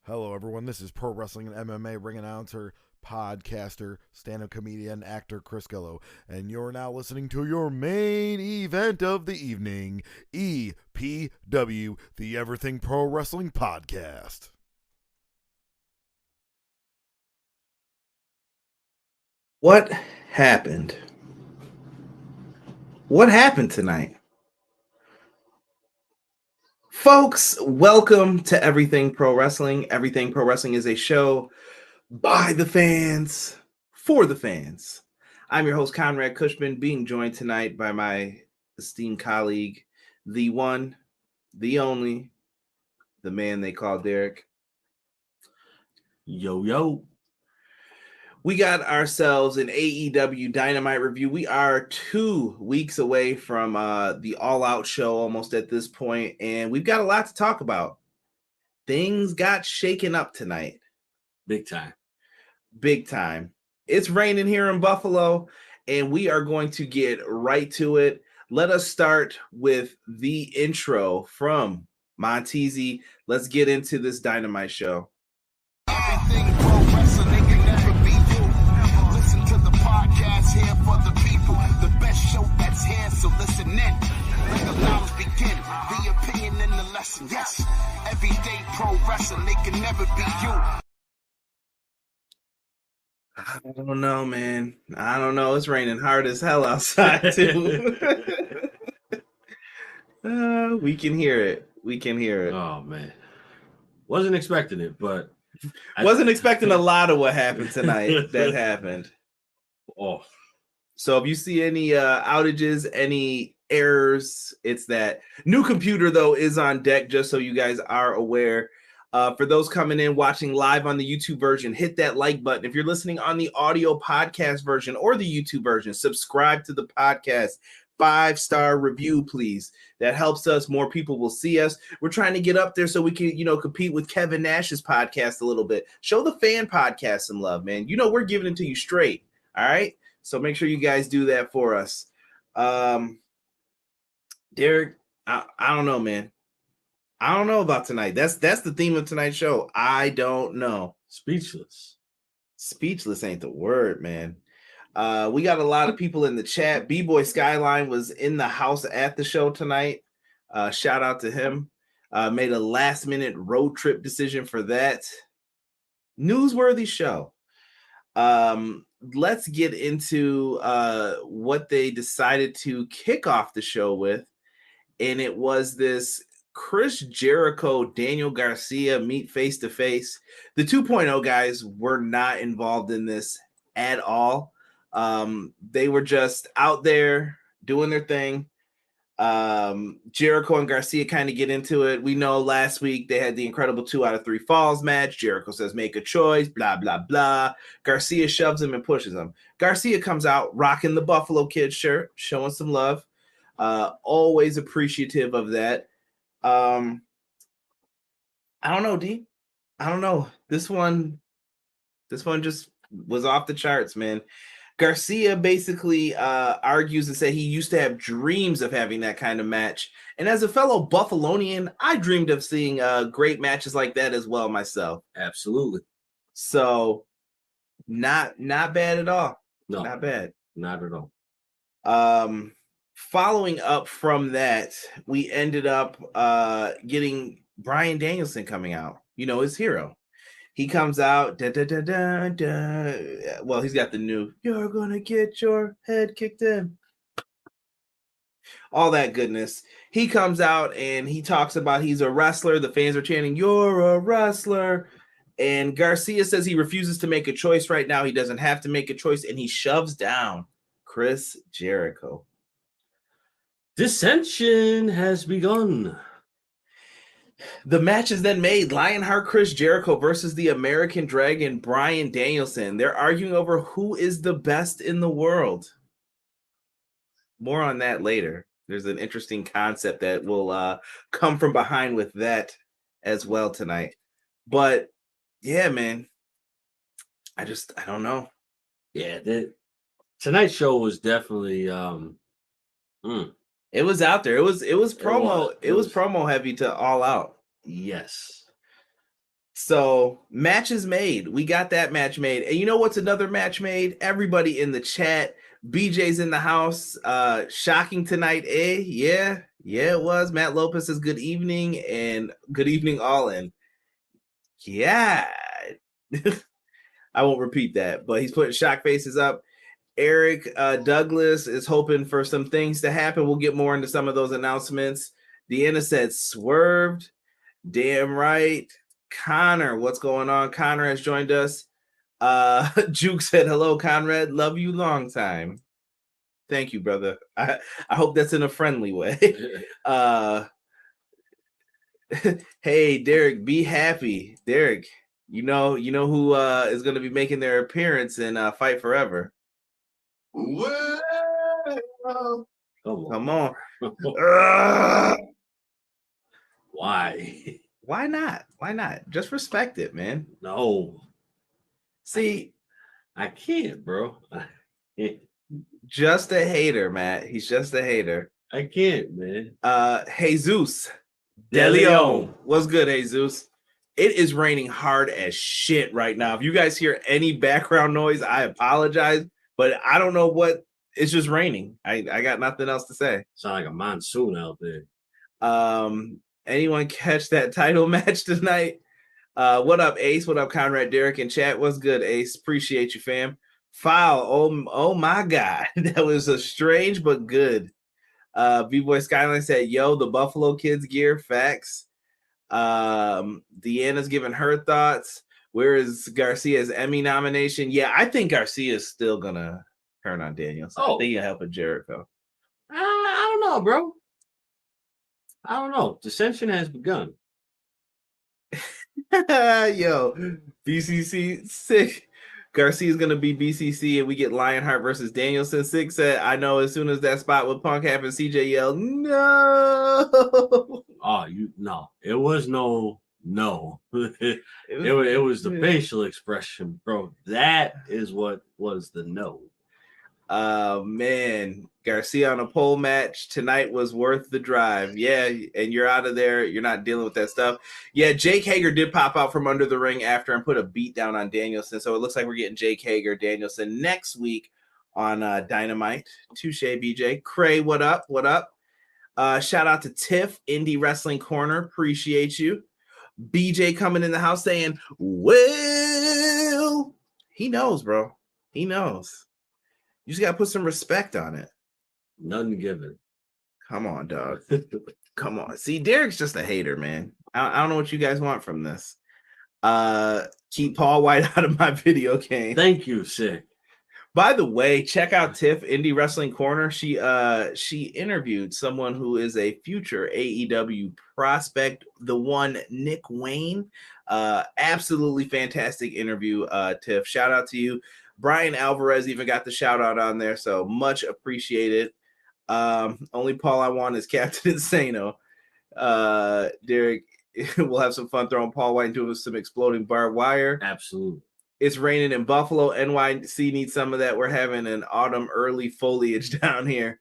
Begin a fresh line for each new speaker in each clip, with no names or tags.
Hello, everyone. This is Pro Wrestling and MMA ring announcer, podcaster, stand-up comedian, actor Chris Gillo, and you're now listening to your main event of the evening, EPW, the Everything Pro Wrestling Podcast.
What happened? What happened tonight? Folks, welcome to Everything Pro Wrestling. Everything Pro Wrestling is a show by the fans, for the fans. I'm your host, Conrad Cushman, being joined tonight by my esteemed colleague, the one, the only, the man they call Derek.
Yo.
We got ourselves an AEW Dynamite review. We are 2 weeks away from the All Out show almost at this point, and we've got a lot to talk about. Things got shaken up tonight.
Big time.
Big time. It's raining here in Buffalo, and we are going to get right to it. Let us start with the intro from Montezi. Let's get into this Dynamite show.
Everything pro wrestling, they can never be you. Listen to the podcast here for the people. The best show that's here, so listen in. Let the knowledge begin. The opinion and the lesson. Yes, everyday pro wrestling, they can never be you.
I don't know, man. I don't know. It's raining hard as hell outside, too. We can hear it. We can hear it.
Oh, man. Wasn't expecting it, but...
Wasn't expecting a lot of what happened tonight that happened.
Oh.
So if you see any outages, any errors, it's that. New computer, though, is on deck, just so you guys are aware. For those coming in, watching live on the YouTube version, hit that like button. If you're listening on the audio podcast version or the YouTube version, subscribe to the podcast. 5-star review, please. That helps us. More people will see us. We're trying to get up there so we can, compete with Kevin Nash's podcast a little bit. Show the fan podcast some love, man. We're giving it to you straight. All right. So make sure you guys do that for us. Derek, I don't know, man. I don't know about tonight. That's the theme of tonight's show. I don't know.
Speechless.
Speechless ain't the word, man. We got a lot of people in the chat. B-Boy Skyline was in the house at the show tonight. Shout out to him. Made a last-minute road trip decision for that. Newsworthy show. Let's get into what they decided to kick off the show with. And it was this Chris Jericho, Daniel Garcia meet face-to-face. The 2.0 guys were not involved in this at all. They were just out there doing their thing. Jericho and Garcia kind of get into it. We know last week they had the incredible 2 out of 3 falls match. Jericho says, make a choice, blah, blah, blah. Garcia shoves him and pushes him. Garcia comes out rocking the Buffalo Kid shirt, showing some love. Always appreciative of that. I don't know, D. I don't know. This one just was off the charts, man. Garcia basically argues and said he used to have dreams of having that kind of match. And as a fellow Buffalonian, I dreamed of seeing great matches like that as well myself.
Absolutely.
So not bad at all.
No.
Not bad.
Not at all.
Following up from that, we ended up getting Bryan Danielson coming out, his hero. He comes out, da, da, da, da, da. Well, he's got the new, you're gonna get your head kicked in. All that goodness. He comes out and he talks about he's a wrestler. The fans are chanting, you're a wrestler. And Garcia says he refuses to make a choice right now. He doesn't have to make a choice. And he shoves down Chris Jericho.
Dissension has begun.
The match is then made. Lionheart Chris Jericho versus the American Dragon Bryan Danielson. They're arguing over who is the best in the world. More on that later. There's an interesting concept that will come from behind with that as well tonight. But yeah, man, I don't know.
Yeah, tonight's show was definitely
It was out there. It was promo. It was promo heavy to All Out.
Yes.
So match is made. We got that match made. And you know what's another match made? Everybody in the chat. BJ's in the house. Shocking tonight, eh? Yeah, it was. Matt Lopez says good evening and good evening all in. Yeah. I won't repeat that, but he's putting shock faces up. Eric Douglas is hoping for some things to happen. We'll get more into some of those announcements. Deanna said swerved. Damn right. Connor, what's going on? Connor has joined us. Juke said, hello, Conrad. Love you long time. Thank you, brother. I hope that's in a friendly way. Hey, Derek, be happy. Derek, you know who is going to be making their appearance in Fight Forever.
Well,
Come on.
Why?
Why not? Why not? Just respect it, man.
No.
See,
I can't, bro.
just a hater, Matt. He's just a hater.
I can't, man.
Jesus
De Leon.
What's good, Jesus? It is raining hard as shit right now. If you guys hear any background noise, I apologize, but I don't know what. It's just raining. I got nothing else to say.
Sound like a monsoon out there.
Anyone catch that title match tonight? What up, Ace? What up, Conrad, Derek, and chat? What's good, Ace? Appreciate you, fam. Foul. Oh my God. That was a strange but good. B-Boy Skyline said, yo, the Buffalo Kids gear. Facts. Deanna's giving her thoughts. Where is Garcia's Emmy nomination? Yeah, I think Garcia is still going to turn on Daniel. So I think he'll help with Jericho.
I don't know, bro. I don't know. Dissension has begun.
Yo, BCC sick. Garcia's gonna be BCC, and we get Lionheart versus Danielson. Six said, "I know." As soon as that spot with Punk happened, CJ yelled, "No!"
Oh, no. It was no. It was the facial expression, bro. That is what was the no.
Man, Garcia on a pole match tonight was worth the drive. Yeah, and you're out of there. You're not dealing with that stuff. Yeah, Jake Hager did pop out from under the ring after and put a beat down on Danielson. So it looks like we're getting Jake Hager, Danielson next week on Dynamite. Touche, BJ. Cray, what up? What up? Shout out to Tiff, Indie Wrestling Corner. Appreciate you. BJ coming in the house saying, well, he knows, bro. He knows. You just got to put some respect on it.
None given.
Come on, dog. Come on. See, Derek's just a hater, man. I don't know what you guys want from this. Keep Paul White out of my video game.
Thank you, Sick.
By the way, check out Tiff, Indie Wrestling Corner. She interviewed someone who is a future AEW prospect, the one Nick Wayne. Absolutely fantastic interview, Tiff. Shout out to you. Brian Alvarez even got the shout out on there, so much appreciated. Only Paul I want is Captain Insano. Derek, we'll have some fun throwing Paul White into some exploding barbed wire.
Absolutely.
It's raining in Buffalo. NYC needs some of that. We're having an autumn early foliage down here.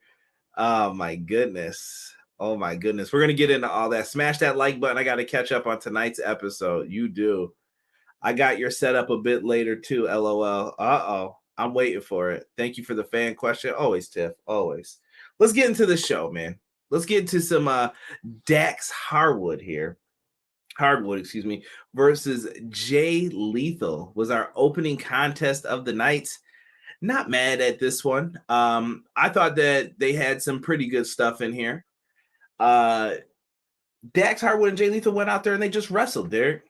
Oh my goodness. Oh my goodness. We're going to get into all that. Smash that like button. I got to catch up on tonight's episode. You do. I got your setup a bit later too, LOL. Uh-oh. I'm waiting for it. Thank you for the fan question. Always, Tiff. Always. Let's get into the show, man. Let's get into some Dax Harwood here. Hardwood, versus Jay Lethal was our opening contest of the night. Not mad at this one. I thought that they had some pretty good stuff in here. Dax Harwood and Jay Lethal went out there and they just wrestled there.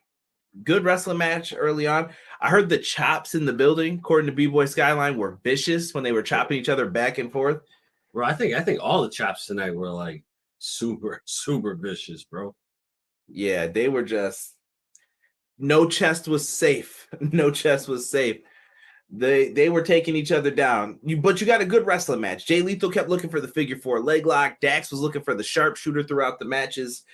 Good wrestling match early on. I heard the chops in the building, according to B-Boy Skyline, were vicious when they were chopping each other back and forth.
Bro, I think all the chops tonight were like super, super vicious, bro.
Yeah, they were just no chest was safe. No chest was safe. They were taking each other down. But you got a good wrestling match. Jay Lethal kept looking for the figure 4 leg lock. Dax was looking for the sharpshooter throughout the matches.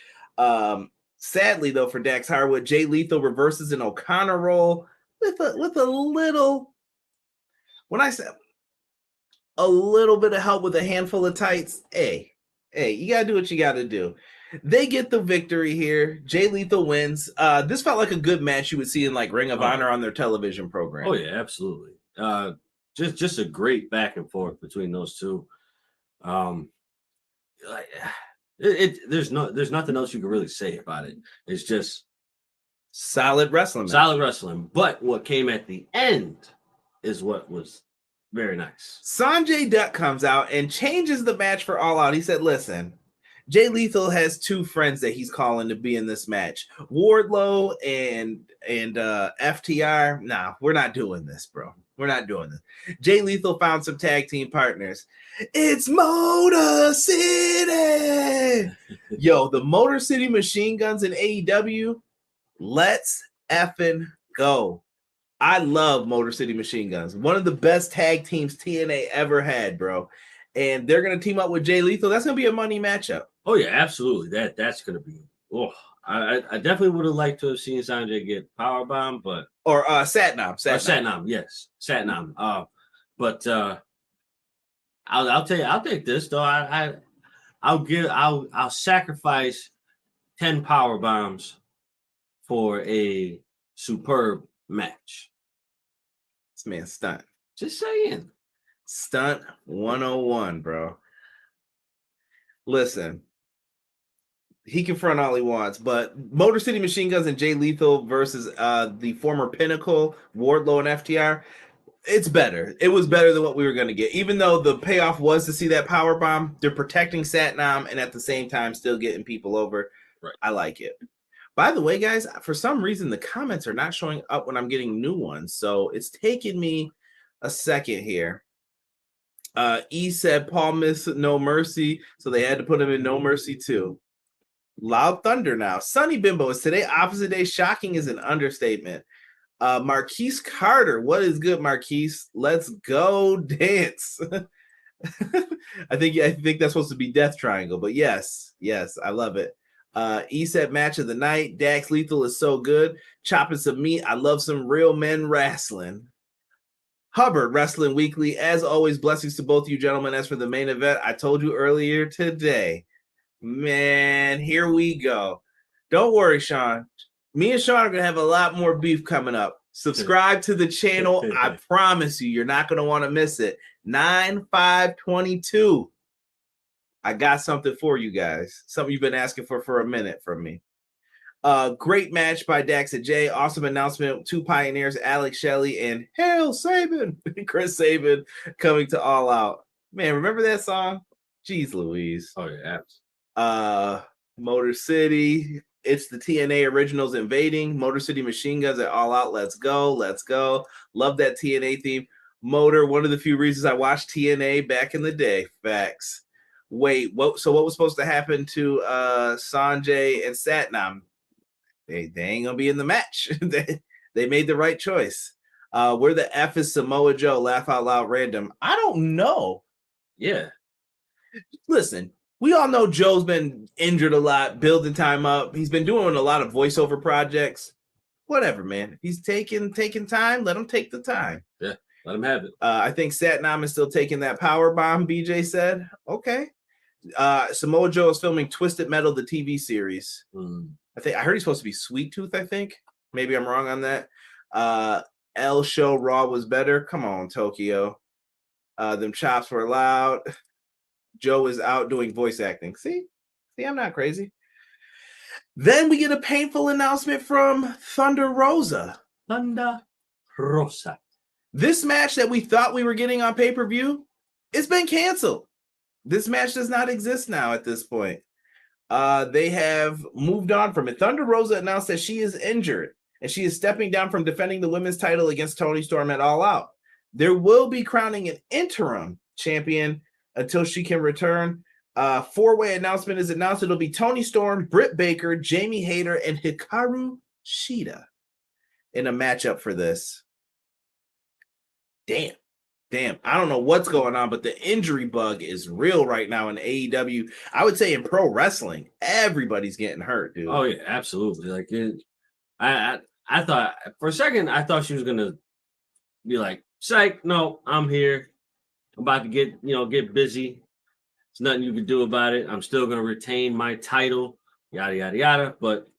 Sadly, though, for Dax Harwood, Jay Lethal reverses an O'Connor roll with a little, when I said a little bit of help with a handful of tights, hey, you got to do what you got to do. They get the victory here. Jay Lethal wins. This felt like a good match you would see in like Ring of Honor on their television program.
Oh yeah, absolutely. Just a great back and forth between those two. There's nothing else you can really say about it. It's just
solid wrestling.
Solid wrestling. But what came at the end is what was very nice.
Sanjay Dutt comes out and changes the match for All Out. He said, listen, Jay Lethal has two friends that he's calling to be in this match. Wardlow and FTR. Nah, we're not doing this, bro. We're not doing this. Jay Lethal found some tag team partners. It's Motor City. Yo, the Motor City Machine Guns in AEW. Let's effing go. I love Motor City Machine Guns. One of the best tag teams TNA ever had, bro. And they're going to team up with Jay Lethal. That's going to be a money matchup.
Oh, yeah, absolutely. That's going to be. Oh, I definitely would have liked to have seen Sanjay get powerbomb, but.
Or Satnam.
Satnam, yes. Satnam. But I'll take this, though. I'll sacrifice 10 power bombs for a superb match.
This man's stunt.
Just saying.
Stunt 101, bro. Listen, he can front all he wants, but Motor City Machine Guns and Jay Lethal versus the former Pinnacle, Wardlow and FTR, it's better. It was better than what we were going to get. Even though the payoff was to see that power bomb, they're protecting Satnam and at the same time still getting people over.
Right. I
like it. By the way, guys, for some reason, the comments are not showing up when I'm getting new ones. So it's taken me a second here. E said Paul missed No Mercy, so they had to put him in No Mercy too. Loud Thunder now. Sonny Bimbo is today opposite day. Shocking is an understatement. Marquise Carter. What is good, Marquise? Let's go dance. I think that's supposed to be Death Triangle, but yes, I love it. E said match of the night. Dax Lethal is so good. Chopping some meat. I love some real men wrestling. Hubbard Wrestling Weekly. As always, blessings to both you gentlemen. As for the main event, I told you earlier today. Man, here we go. Don't worry, Sean. Me and Sean are going to have a lot more beef coming up. Subscribe to the channel. I promise you, you're not going to want to miss it. 9/5/22. I got something for you guys. Something you've been asking for a minute from me. Great match by Dax and Jay. Awesome announcement. Two pioneers, Alex Shelley and Hail Saban. Chris Sabin coming to All Out. Man, remember that song? Jeez Louise.
Oh, yeah.
Motor City. It's the TNA Originals invading. Motor City Machine Guns at All Out. Let's go. Let's go. Love that TNA theme. Motor, one of the few reasons I watched TNA back in the day. Facts. Wait, what? So what was supposed to happen to Sanjay and Satnam? They ain't gonna be in the match. they made the right choice. Where the F is Samoa Joe? Laugh out loud. Random. I don't know.
Yeah.
Listen, we all know Joe's been injured a lot, building time up. He's been doing a lot of voiceover projects. Whatever, man. If he's taking time, let him take the time.
Yeah, let him have it.
I think Satnam is still taking that power bomb. BJ said, okay. Samoa Joe is filming Twisted Metal, the TV series. I heard he's supposed to be Sweet Tooth, I think. Maybe I'm wrong on that. L Show Raw was better. Come on, Tokyo. Them chops were loud. Joe is out doing voice acting. See, I'm not crazy. Then we get a painful announcement from Thunder Rosa.
Thunder Rosa.
This match that we thought we were getting on pay-per-view, it's been canceled. This match does not exist now at this point. They have moved on from it. Thunder Rosa announced that she is injured and she is stepping down from defending the women's title against Toni Storm at All Out. There will be crowning an interim champion until she can return. Four-way announcement is announced. It'll be Toni Storm, Britt Baker, Jamie Hayter, and Hikaru Shida in a matchup for this. Damn. I don't know what's going on, but the injury bug is real right now in AEW. I would say in pro wrestling, everybody's getting hurt, dude.
Oh yeah, absolutely. Like I thought for a second, I thought she was gonna be like, "Psych, no, I'm here. I'm about to get busy. There's nothing you can do about it. I'm still gonna retain my title." yada, yada, yada. But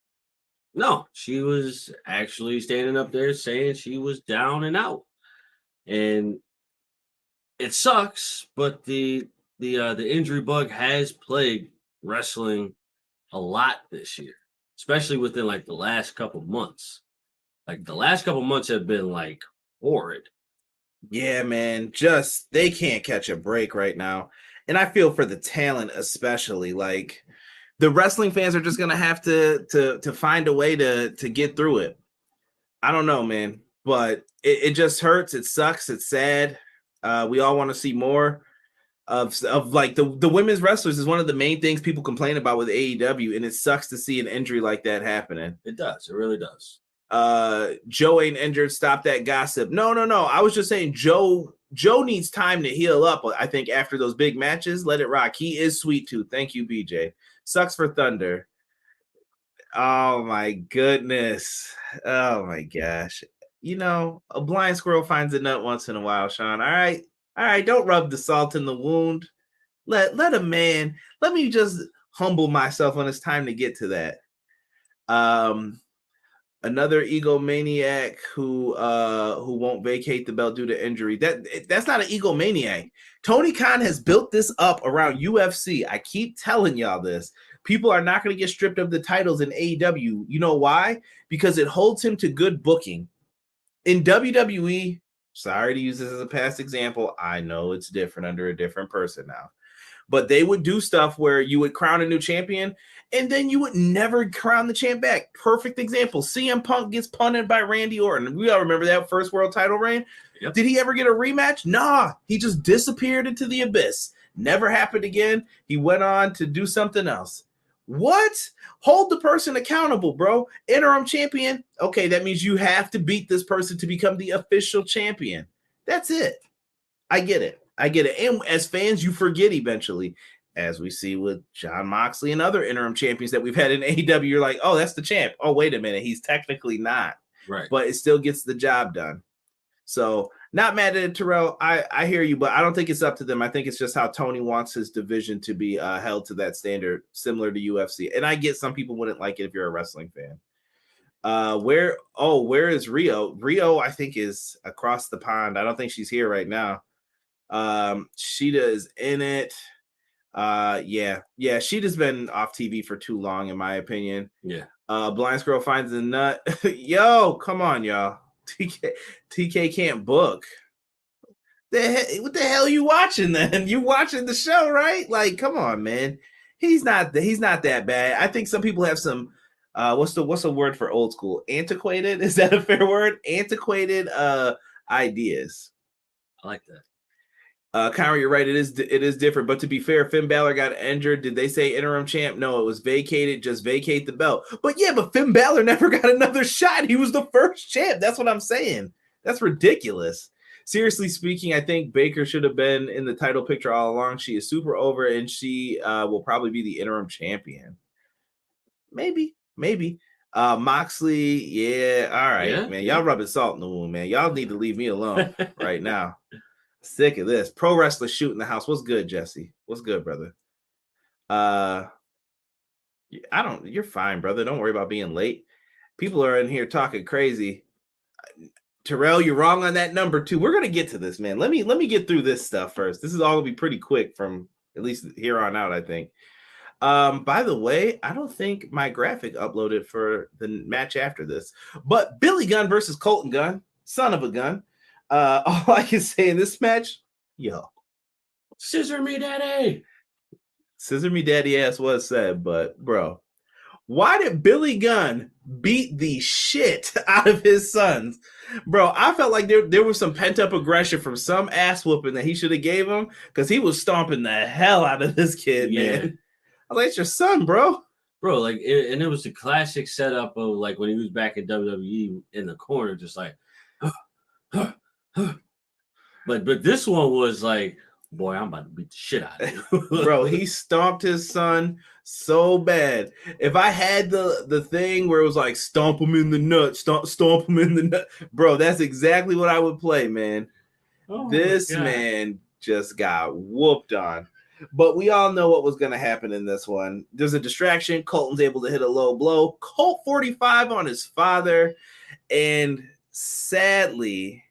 no, she was actually standing up there saying she was down and out. And it sucks, but the injury bug has plagued wrestling a lot this year, especially within like the last couple months. Like the last couple months have been like horrid.
Yeah, man, just they can't catch a break right now. And I feel for the talent especially. Like the wrestling fans are just gonna have to find a way to get through it. I don't know, man, but it just hurts. It sucks. It's sad. We all want to see more of like the women's wrestlers is one of the main things people complain about with AEW, and it sucks to see an injury like that happening.
It does. It really does.
Joe ain't injured. Stop that gossip. No. I was just saying Joe needs time to heal up. I think after those big matches, let it rock. He is sweet too. Thank you, BJ. Sucks for Thunder. Oh my goodness. Oh my gosh. You know, a blind squirrel finds a nut once in a while, Sean. All right. Don't rub the salt in the wound. Let a man. Let me just humble myself when it's time to get to that. Another egomaniac who won't vacate the belt due to injury. That's not an egomaniac. Tony Khan has built this up around UFC. I keep telling y'all this. People are not going to get stripped of the titles in AEW. You know why? Because it holds him to good booking. In WWE, sorry to use this as a past example. I know it's different under a different person now. But they would do stuff where you would crown a new champion and then you would never crown the champ back. Perfect example. CM Punk gets punted by Randy Orton. We all remember that first world title reign. Yep. Did he ever get a rematch? Nah. He just disappeared into the abyss. Never happened again. He went on to do something else. What? Hold the person accountable, bro. Interim champion. Okay, that means you have to beat this person to become the official champion. That's it. I get it. And as fans, you forget eventually, as we see with Jon Moxley and other interim champions that we've had in AEW. You're like, oh, that's the champ. Oh, wait a minute. He's technically not.
Right.
But it still gets the job done. So not mad at it, Terrell. I hear you, but I don't think it's up to them. I think it's just how Tony wants his division to be held to that standard, similar to UFC. And I get some people wouldn't like it if you're a wrestling fan. Where is Rio? Rio, I think, is across the pond. I don't think she's here right now. Sheeta is in it. Sheeta's been off TV for too long, in my opinion.
Yeah.
Blind Squirrel finds a nut. Yo, come on, y'all. TK can't book. What the hell are you watching then? You watching the show, right? Like, come on, man. He's not that bad. I think some people have some what's the word for old school? Antiquated? Is that a fair word? Antiquated ideas.
I like that.
Kyrie, you're right. It is different. But to be fair, Finn Balor got injured. Did they say interim champ? No, it was vacated. Just vacate the belt. But Finn Balor never got another shot. He was the first champ. That's what I'm saying. That's ridiculous. Seriously speaking, I think Baker should have been in the title picture all along. She is super over, and she will probably be the interim champion. Maybe. Moxley, yeah. All right, man. Y'all rubbing salt in the wound, man. Y'all need to leave me alone right now. Sick of this. Pro wrestler shoot in the house. What's good, Jesse? What's good, brother? You're fine, brother. Don't worry about being late. People are in here talking crazy. Terrell, you're wrong on that number too. We're gonna get to this, man. Let me get through this stuff first. This is all gonna be pretty quick from at least here on out, I think. By the way, I don't think my graphic uploaded for the match after this, but Billy Gunn versus Colten Gunn, son of a gun. All I can say in this match,
Scissor me daddy.
Scissor me daddy ass was said, but bro, why did Billy Gunn beat the shit out of his sons? Bro, I felt like there was some pent-up aggression from some ass whooping that he should have gave him, because he was stomping the hell out of this kid, man. I was like, it's your son, bro.
Bro, like, and it was the classic setup of like when he was back in WWE in the corner, just like, but this one was like, boy, I'm about to beat the shit out of you.
Bro, he stomped his son so bad. If I had the thing where it was like stomp him in the nut, stomp him in the nut, bro, that's exactly what I would play, man. This man just got whooped on. But we all know what was going to happen in this one. There's a distraction. Colton's able to hit a low blow. Colt 45 on his father. And sadly,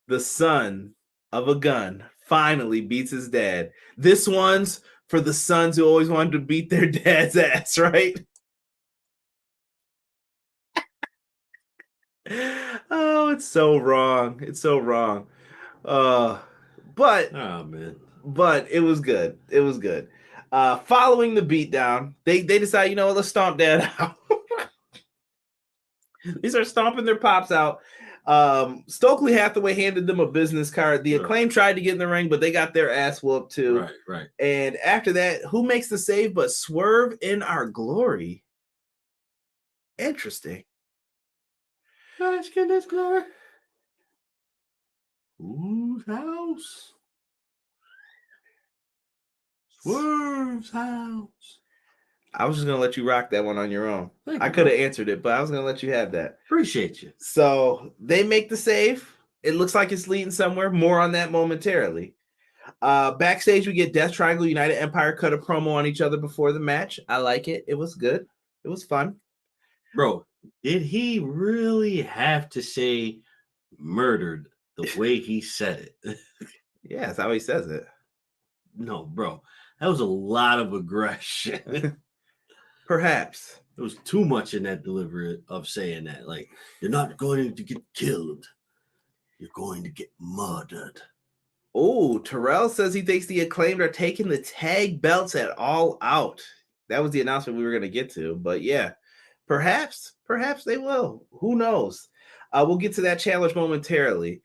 the son of a Gunn finally beats his dad. This one's for the sons who always wanted to beat their dad's ass, right? Oh, it's so wrong. It's so wrong. But it was good. It was good. Following the beatdown, they decide, you know what, let's stomp dad out. These are stomping their pops out. Stokely Hathaway handed them a business card. The Acclaim tried to get in the ring, but they got their ass whooped too.
Right.
And after that, who makes the save but Swerve in Our Glory? Interesting.
Let's get this glory. Whose house? Swerve's house.
I was just going to let you rock that one on your own.
I
could have answered it, but I was going to let you have that.
Appreciate you.
So they make the save. It looks like it's leading somewhere. More on that momentarily. Backstage, we get Death Triangle, United Empire cut a promo on each other before the match. I like it. It was good. It was fun.
Bro, did he really have to say murdered the way he said it?
Yeah, that's how he says it.
No, bro. That was a lot of aggression.
Perhaps.
There was too much in that delivery of saying that. Like, you're not going to get killed. You're going to get murdered.
Oh, Terrell says he thinks the Acclaimed are taking the tag belts at All Out. That was the announcement we were going to get to. But yeah, perhaps they will. Who knows? We'll get to that challenge momentarily.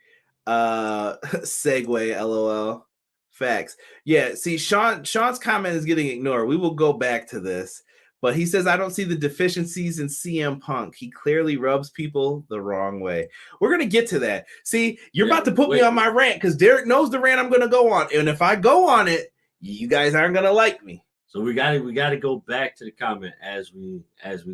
Segue, LOL. Facts. Yeah, see, Sean's comment is getting ignored. We will go back to this. But he says, I don't see the deficiencies in CM Punk. He clearly rubs people the wrong way. We're going to get to that. See, you're about to put me on my rant because Derek knows the rant I'm going to go on. And if I go on it, you guys aren't going to like me.
So we got to go back to the comment as we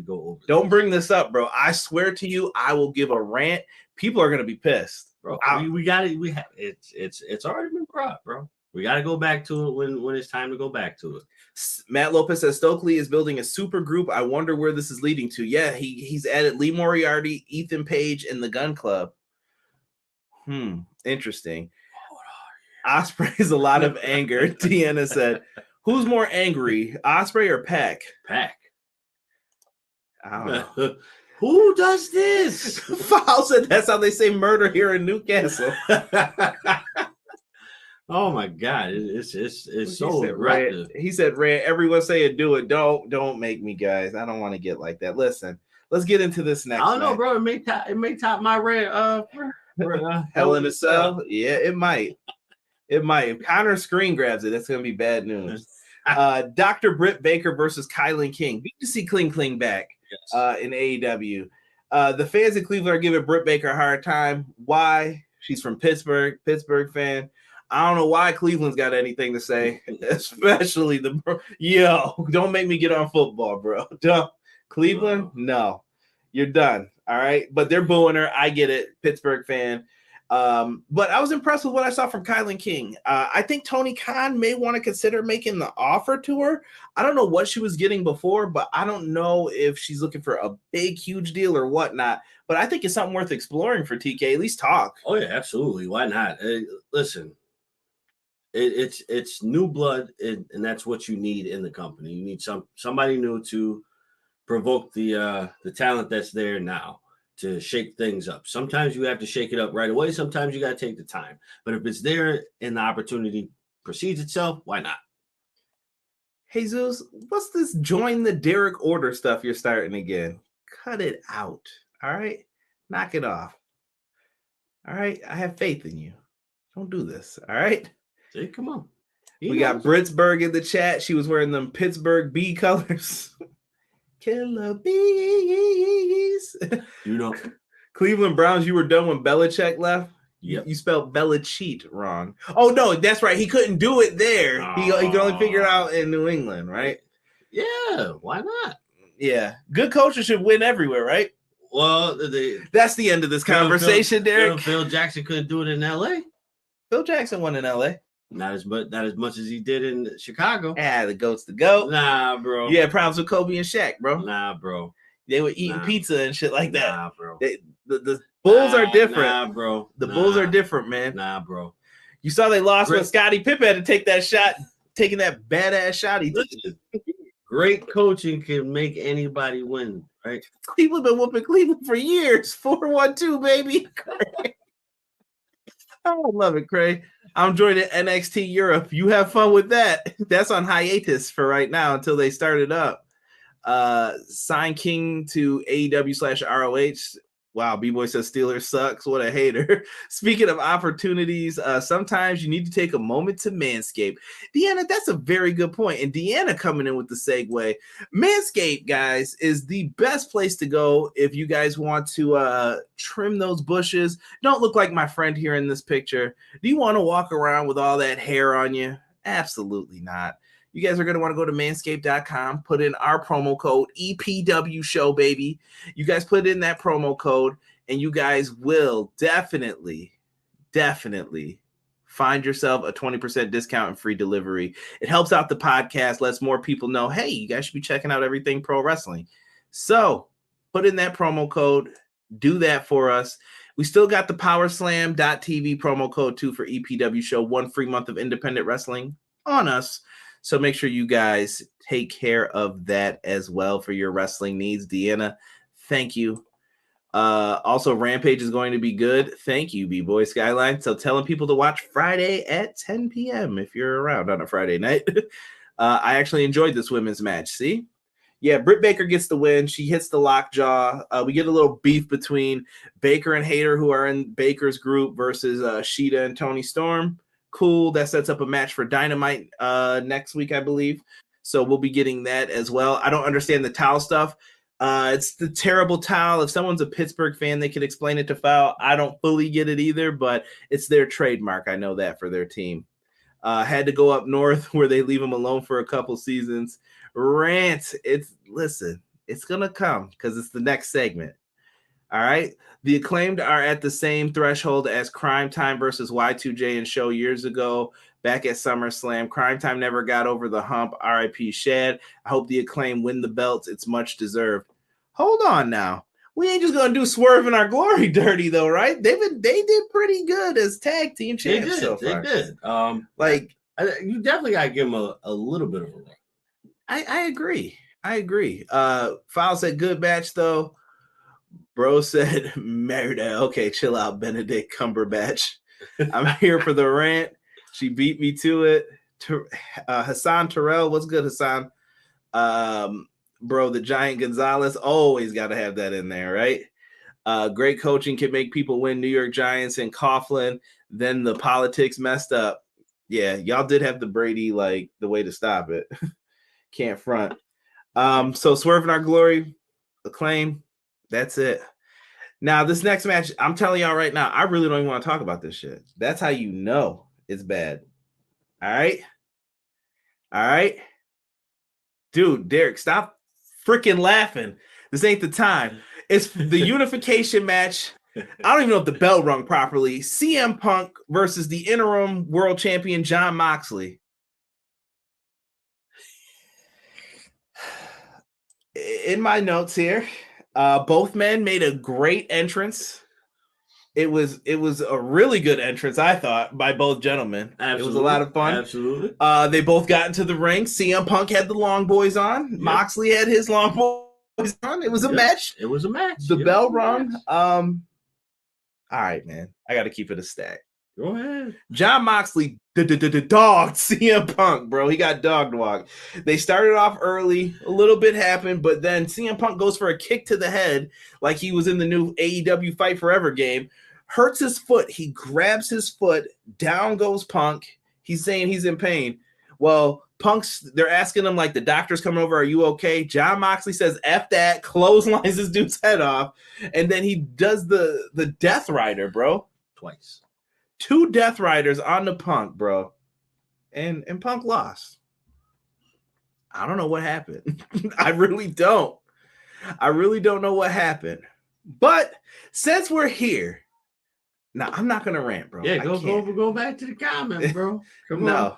go over.
Don't bring this up, bro. I swear to you, I will give a rant. People are going to be pissed.
Bro, we got it. It's already been brought, bro. We got to go back to it when it's time to go back to it.
Matt Lopez says Stokely is building a super group. I wonder where this is leading to. Yeah, he's added Lee Moriarty, Ethan Page, and the Gun Club. Interesting. Ospreay is a lot of anger. Deanna said, who's more angry, Ospreay or Pac?
Pac.
I don't know.
Who does this?
Foul said that's how they say murder here in Newcastle.
Oh my God, it's so aggressive.
He said, "Red, everyone say it, do it. Don't make me, guys. I don't want to get like that. Listen, let's get into this next.
I don't know, bro. It may top my red.
Hell in a Cell. Yeah, it might. It might. If Connor screen grabs it, that's gonna be bad news. Dr. Britt Baker versus KiLynn King. Good to see Kling back in AEW. The fans in Cleveland are giving Britt Baker a hard time. Why? She's from Pittsburgh fan. I don't know why Cleveland's got anything to say, especially don't make me get on football, bro. Cleveland, no, you're done. All right, but they're booing her. I get it, Pittsburgh fan. But I was impressed with what I saw from KiLynn King. I think Tony Khan may want to consider making the offer to her. I don't know what she was getting before, but I don't know if she's looking for a big, huge deal or whatnot. But I think it's something worth exploring for TK. At least talk.
Oh yeah, absolutely. Why not? Listen. It's new blood, and that's what you need in the company. You need somebody new to provoke the talent that's there now to shake things up. Sometimes you have to shake it up right away. Sometimes you got to take the time. But if it's there and the opportunity precedes itself, why not?
Jesus, what's this join the Derek Order stuff you're starting again? Cut it out. All right? Knock it off. All right? I have faith in you. Don't do this. All right?
See, come on.
We got Britsburg in the chat. She was wearing them Pittsburgh bee colors. Killer bees.
You know,
Cleveland Browns, you were done when Belichick left?
Yep.
You spelled Belichick wrong. Oh, no, that's right. He couldn't do it there. He could only figure it out in New England, right?
Yeah, why not?
Yeah. Good coaches should win everywhere, right?
Well,
that's the end of this conversation, Derek.
Phil Jackson couldn't do it in L.A.
Phil Jackson won in L.A.
Not as much as he did in Chicago.
Yeah, the goat's the goat.
Nah, bro.
You had problems with Kobe and Shaq, bro.
Nah, bro.
They were eating pizza and shit like that.
Nah, bro.
The Bulls are different.
Nah, bro.
The Bulls are different, man.
Nah, bro.
You saw they lost when Scottie Pippen had to take that shot, taking that badass shot.
Great coaching can make anybody win, right?
Cleveland been whooping Cleveland for years. 4-1-2, baby. I love it, Craig. I'm joining NXT Europe. You have fun with that. That's on hiatus for right now until they start it up. Sign King to AEW/ROH. Wow, B-Boy says Steelers sucks. What a hater. Speaking of opportunities, sometimes you need to take a moment to manscape. Deanna, that's a very good point. And Deanna coming in with the segue. Manscaped, guys, is the best place to go if you guys want to trim those bushes. Don't look like my friend here in this picture. Do you want to walk around with all that hair on you? Absolutely not. You guys are going to want to go to manscaped.com, put in our promo code EPW show, baby. You guys put in that promo code and you guys will definitely find yourself a 20% discount and free delivery. It helps out the podcast, lets more people know, hey, you guys should be checking out everything pro wrestling. So put in that promo code, do that for us. We still got the powerslam.tv promo code too for EPW show, 1 free month of independent wrestling on us. So make sure you guys take care of that as well for your wrestling needs. Deanna, thank you. Also, Rampage is going to be good. Thank you, B-Boy Skyline. So telling people to watch Friday at 10 p.m. if you're around on a Friday night. I actually enjoyed this women's match. See? Yeah, Britt Baker gets the win. She hits the lockjaw. We get a little beef between Baker and Hayter, who are in Baker's group, versus Sheeta and Toni Storm. Cool. That sets up a match for Dynamite next week, I believe. So we'll be getting that as well. I don't understand the towel stuff. It's the terrible towel. If someone's a Pittsburgh fan, they could explain it to Foul. I don't fully get it either, but it's their trademark. I know that for their team. Had to go up north where they leave them alone for a couple seasons. Rant. Listen, it's going to come because it's the next segment. All right. The Acclaimed are at the same threshold as Crime Time versus Y2J and Show years ago back at SummerSlam. Crime Time never got over the hump. RIP Shad. I hope the Acclaimed win the belts. It's much deserved. Hold on now. We ain't just gonna do Swerve in Our Glory dirty though, right? They did pretty good as tag team champs so far.
They did. You definitely gotta give them a little bit of a run.
I agree. Foul said good match though. Bro said, Merida. Okay, chill out, Benedict Cumberbatch. I'm here for the rant. She beat me to it. Hassan Terrell, what's good, Hassan? Bro, the Giant Gonzalez, always got to have that in there, right? Great coaching can make people win. New York Giants and Coughlin. Then the politics messed up. Yeah, y'all did have the Brady, like, the way to stop it. Can't front. So Swerve in Our Glory, Acclaim. That's it. Now, this next match, I'm telling y'all right now, I really don't even want to talk about this shit. That's how you know it's bad. All right? Dude, Derek, stop freaking laughing. This ain't the time. It's the unification match. I don't even know if the bell rung properly. CM Punk versus the interim world champion, Jon Moxley. In my notes here, both men made a great entrance. It was a really good entrance, I thought, by both gentlemen.
Absolutely.
It was a lot of fun.
Absolutely.
They both got into the ring. CM Punk had the long boys on. Yep. Moxley had his long boys on. It was a match.
It was a match.
The bell rung. All right, man. I got to keep it a stack.
Go ahead.
Jon Moxley dogged CM Punk, bro. He got dog walked. They started off early. A little bit happened, but then CM Punk goes for a kick to the head like he was in the new AEW Fight Forever game. Hurts his foot. He grabs his foot. Down goes Punk. He's saying he's in pain. Well, they're asking him, like, the doctor's coming over. Are you okay? Jon Moxley says, F that, clotheslines this dude's head off. And then he does the Death Rider, bro.
Twice.
2 Death Riders on the Punk, bro. And Punk lost. I don't know what happened. I really don't know what happened. But since we're here, No, I'm not gonna rant, bro.
Yeah, go back to the comments, bro. Come on.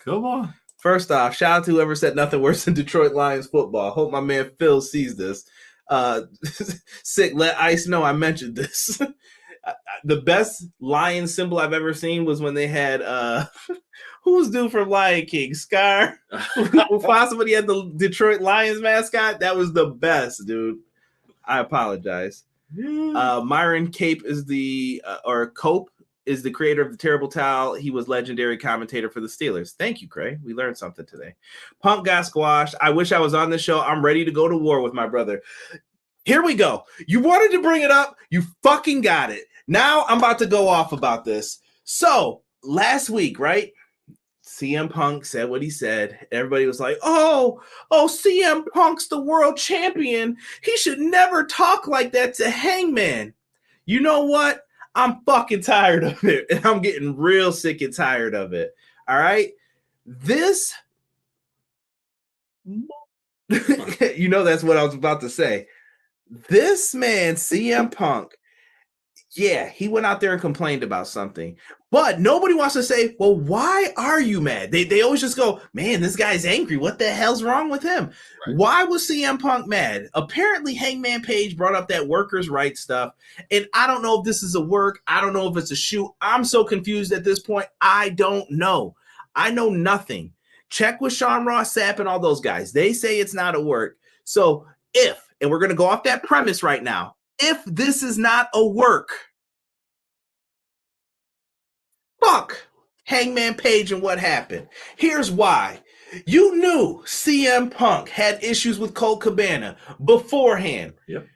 Come on.
First off, shout out to whoever said nothing worse than Detroit Lions football. Hope my man Phil sees this. Sick, let Ice know I mentioned this. The best lion symbol I've ever seen was when they had who's due from Lion King? Scar? Who possibly had the Detroit Lions mascot? That was the best, dude. I apologize. Myron Cape is Cope is the creator of the Terrible Towel. He was legendary commentator for the Steelers. Thank you, Craig. We learned something today. Punk got squashed. I wish I was on this show. I'm ready to go to war with my brother. Here we go. You wanted to bring it up. You fucking got it. Now I'm about to go off about this. So last week, right? CM Punk said what he said. Everybody was like, oh, CM Punk's the world champion. He should never talk like that to Hangman. You know what? I'm fucking tired of it. And I'm getting real sick and tired of it. All right? This, you know, that's what I was about to say. This man, CM Punk, yeah, he went out there and complained about something. But nobody wants to say, well, why are you mad? They always just go, man, this guy's angry. What the hell's wrong with him? Right. Why was CM Punk mad? Apparently, Hangman Page brought up that workers' rights stuff. And I don't know if this is a work. I don't know if it's a shoot. I'm so confused at this point. I don't know. I know nothing. Check with Sean Ross Sapp and all those guys. They say it's not a work. So and we're going to go off that premise right now, if this is not a work, fuck Hangman Page and what happened. Here's why. You knew CM Punk had issues with Colt Cabana beforehand.
Yep.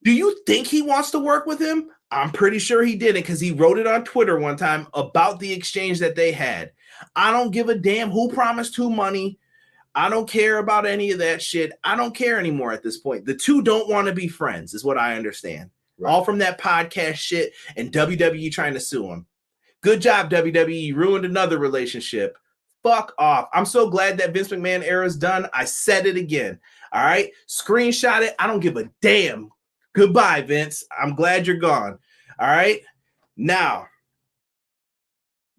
Do you think he wants to work with him? I'm pretty sure he didn't, because he wrote it on Twitter one time about the exchange that they had. I don't give a damn who promised who money. I don't care about any of that shit. I don't care anymore at this point. The two don't want to be friends, is what I understand. Right. All from that podcast shit and WWE trying to sue him. Good job, WWE. Ruined another relationship. Fuck off. I'm so glad that Vince McMahon era is done. I said it again. All right? Screenshot it. I don't give a damn. Goodbye, Vince. I'm glad you're gone. All right? Now,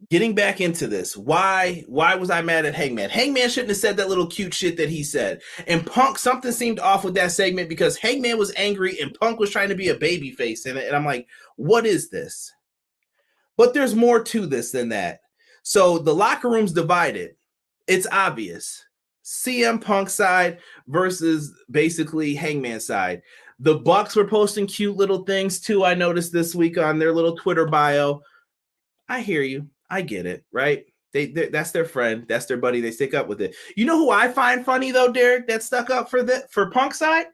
getting back into this, why was I mad at Hangman? Hangman shouldn't have said that little cute shit that he said. And Punk, something seemed off with that segment because Hangman was angry and Punk was trying to be a babyface in it. And I'm like, what is this? But there's more to this than that. So the locker room's divided. It's obvious. CM Punk side versus basically Hangman side. The Bucks were posting cute little things too, I noticed this week on their little Twitter bio. I hear you. I get it, right? That's their friend. That's their buddy. They stick up with it. You know who I find funny, though, Derek, that stuck up for Punk side?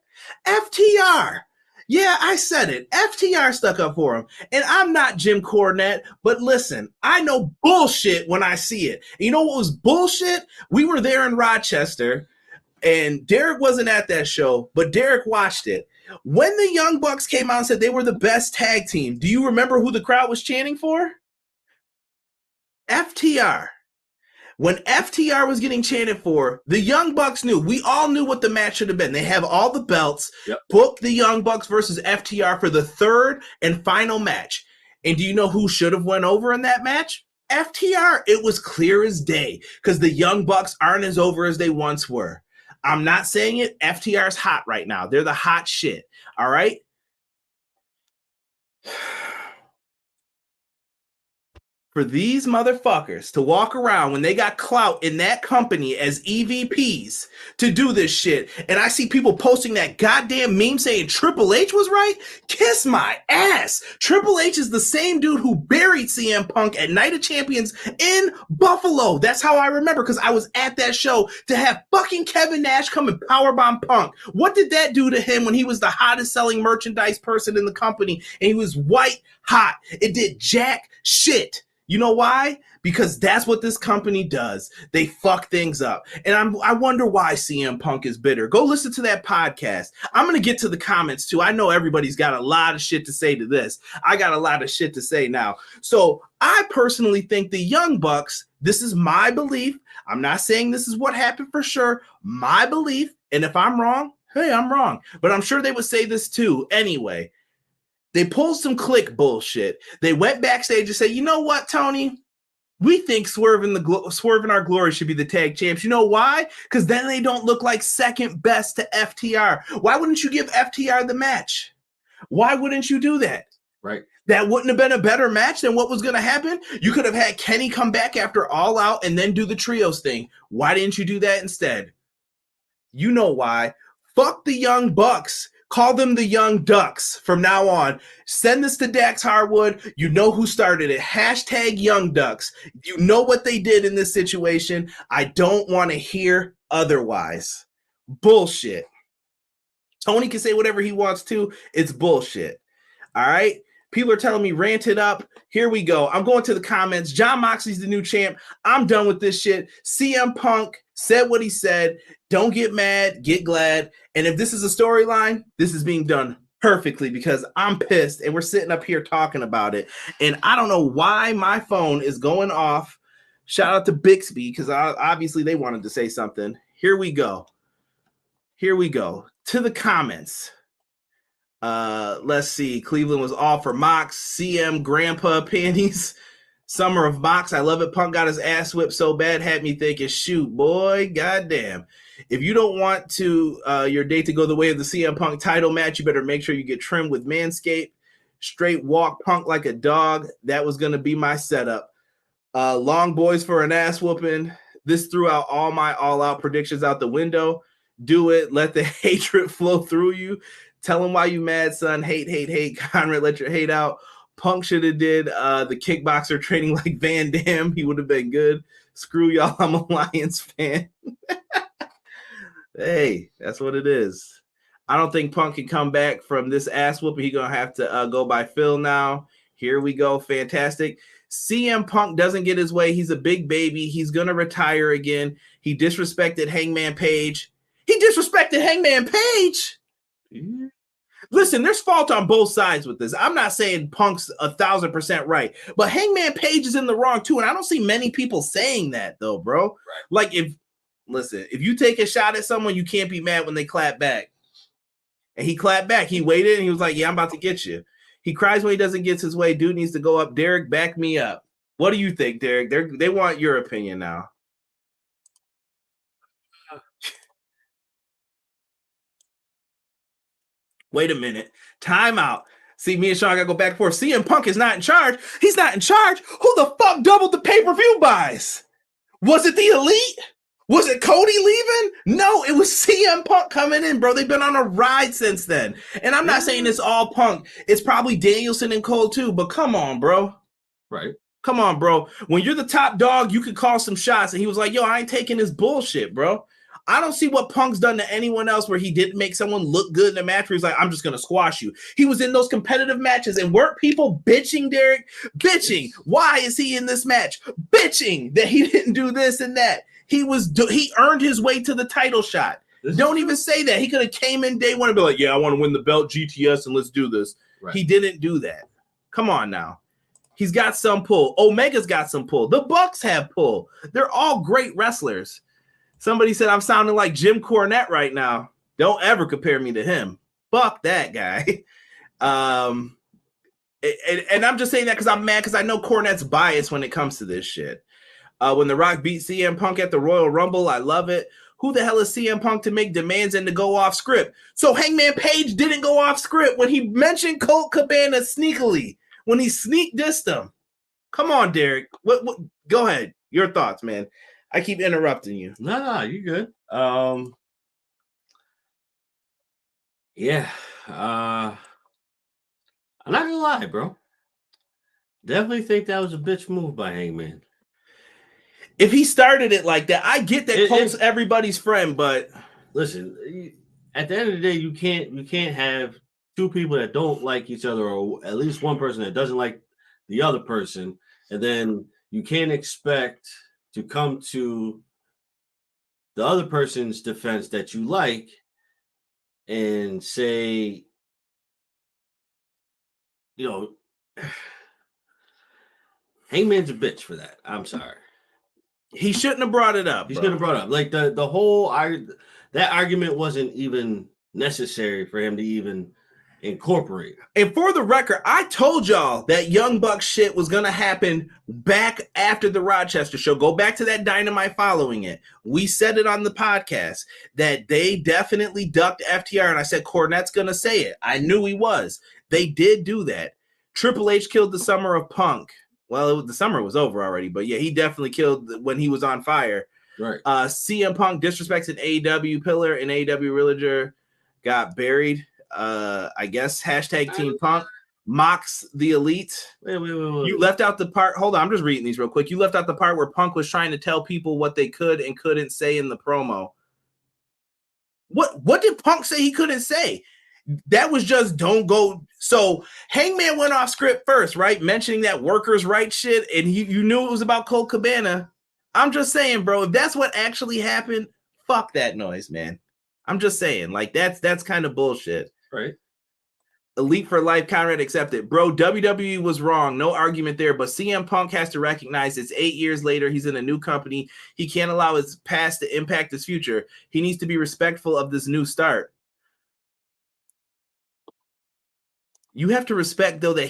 FTR. Yeah, I said it. FTR stuck up for him. And I'm not Jim Cornette, but listen, I know bullshit when I see it. And you know what was bullshit? We were there in Rochester, and Derek wasn't at that show, but Derek watched it. When the Young Bucks came out and said they were the best tag team, do you remember who the crowd was chanting for? FTR. When FTR was getting chanted for, the Young Bucks knew. We all knew what the match should have been. They have all the belts. Yep. Book the Young Bucks versus FTR for the third and final match. And do you know who should have went over in that match? FTR. It was clear as day because the Young Bucks aren't as over as they once were. I'm not saying it. FTR's hot right now. They're the hot shit. All right? For these motherfuckers to walk around when they got clout in that company as EVPs to do this shit, and I see people posting that goddamn meme saying Triple H was right, kiss my ass. Triple H is the same dude who buried CM Punk at Night of Champions in Buffalo. That's how I remember, because I was at that show to have fucking Kevin Nash come and powerbomb Punk. What did that do to him when he was the hottest selling merchandise person in the company and he was white hot? It did jack shit. You know why? Because that's what this company does. They fuck things up. And I wonder why CM Punk is bitter. Go listen to that podcast. I'm going to get to the comments too. I know everybody's got a lot of shit to say to this. I got a lot of shit to say now. So I personally think the Young Bucks, this is my belief. I'm not saying this is what happened for sure. My belief. And if I'm wrong, hey, I'm wrong. But I'm sure they would say this too anyway. They pulled some click bullshit. They went backstage and said, you know what, Tony? We think Swerve and Our Glory should be the tag champs. You know why? Because then they don't look like second best to FTR. Why wouldn't you give FTR the match? Why wouldn't you do that?
Right.
That wouldn't have been a better match than what was going to happen. You could have had Kenny come back after All Out and then do the trios thing. Why didn't you do that instead? You know why. Fuck the Young Bucks. Call them the Young Ducks from now on. Send this to Dax Harwood. You know who started it. Hashtag Young Ducks. You know what they did in this situation. I don't want to hear otherwise. Bullshit. Tony can say whatever he wants to. It's bullshit. All right? People are telling me rant it up. Here we go. I'm going to the comments. Jon Moxley's the new champ. I'm done with this shit. CM Punk said what he said. Don't get mad. Get glad. And if this is a storyline, this is being done perfectly because I'm pissed and we're sitting up here talking about it. And I don't know why my phone is going off. Shout out to Bixby because obviously they wanted to say something. Here we go. Here we go. To the comments. Let's see. Cleveland was all for Mox. CM Grandpa Panties. Summer of Mox. I love it. Punk got his ass whipped so bad, had me thinking, shoot, boy, goddamn. If you don't want to your date to go the way of the CM Punk title match, you better make sure you get trimmed with Manscaped. Straight walk Punk like a dog. That was going to be my setup. Long boys for an ass whooping. This threw out all my all-out predictions out the window. Do it. Let the hatred flow through you. Tell him why you mad, son. Hate, hate, hate. Conrad, let your hate out. Punk should have did the kickboxer training like Van Damme. He would have been good. Screw y'all. I'm a Lions fan. Hey, that's what it is. I don't think Punk can come back from this ass whooping. He's going to have to go by Phil now. Here we go. Fantastic. CM Punk doesn't get his way. He's a big baby. He's going to retire again. He disrespected Hangman Page. He disrespected Hangman Page. Mm-hmm. Listen, there's fault on both sides with this. I'm not saying Punk's 1,000% right, but Hangman Page is in the wrong too, and I don't see many people saying that though, bro. Right. Like, if you take a shot at someone, you can't be mad when they clap back. And he clapped back. He waited, and he was like, "Yeah, I'm about to get you." He cries when he doesn't get his way. Dude needs to go up. Derek, back me up. What do you think, Derek? They want your opinion now. Wait a minute. Time out. See, me and Sean got to go back and forth. CM Punk is not in charge. He's not in charge. Who the fuck doubled the pay-per-view buys? Was it the Elite? Was it Cody leaving? No, it was CM Punk coming in, bro. They've been on a ride since then. And I'm not saying it's all Punk. It's probably Danielson and Cole too, but come on, bro.
Right.
Come on, bro. When you're the top dog, you could call some shots. And he was like, yo, I ain't taking this bullshit, bro. I don't see what Punk's done to anyone else where he didn't make someone look good in a match where he's like, I'm just going to squash you. He was in those competitive matches, and weren't people bitching, Derek? Bitching. Why is he in this match? Bitching that he didn't do this and that. He earned his way to the title shot. Don't even say that. He could have came in day one and be like, yeah, I want to win the belt, GTS, and let's do this. Right. He didn't do that. Come on now. He's got some pull. Omega's got some pull. The Bucks have pull. They're all great wrestlers. Somebody said I'm sounding like Jim Cornette right now. Don't ever compare me to him. Fuck that guy. And I'm just saying that because I'm mad because I know Cornette's biased when it comes to this shit. When The Rock beat CM Punk at the Royal Rumble, I love it. Who the hell is CM Punk to make demands and to go off script? So Hangman Page didn't go off script when he mentioned Colt Cabana sneakily, when he sneak dissed him. Come on, Derek. What? Go ahead. Your thoughts, man. I keep interrupting you.
No, you're good. Yeah. I'm not gonna lie, bro. Definitely think that was a bitch move by Hangman.
If he started it like that, I get that Colt's everybody's friend, but
listen, at the end of the day, you can't have two people that don't like each other, or at least one person that doesn't like the other person, and then you can't expect to come to the other person's defense that you like and say, Hangman's a bitch for that. I'm sorry.
He shouldn't have brought it up.
He shouldn't have brought it up. Like the whole that argument wasn't even necessary for him to even Incorporate.
And for the record, I told y'all that Young Buck shit was going to happen back after the Rochester show. Go back to that Dynamite following it. We said it on the podcast that they definitely ducked FTR, and I said Cornette's going to say it. I knew he was. They did do that. Triple H killed the summer of Punk. Well, the summer was over already, but yeah, he definitely killed when he was on fire.
Right.
CM Punk disrespects an AEW pillar, and AEW villager got buried. I guess hashtag Team Punk mocks the elite.
Wait.
You left out the part. Hold on, I'm just reading these real quick. You left out the part where Punk was trying to tell people what they could and couldn't say in the promo. What did Punk say he couldn't say? That was just don't go. So Hangman went off script first, right? Mentioning that workers' rights shit, and you knew it was about Colt Cabana. I'm just saying, bro, if that's what actually happened, fuck that noise, man. I'm just saying, like, that's kind of bullshit.
Right.
Elite for life, Conrad accepted. Bro, WWE was wrong. No argument there. But CM Punk has to recognize it's 8 years later. He's in a new company. He can't allow his past to impact his future. He needs to be respectful of this new start. You have to respect, though, that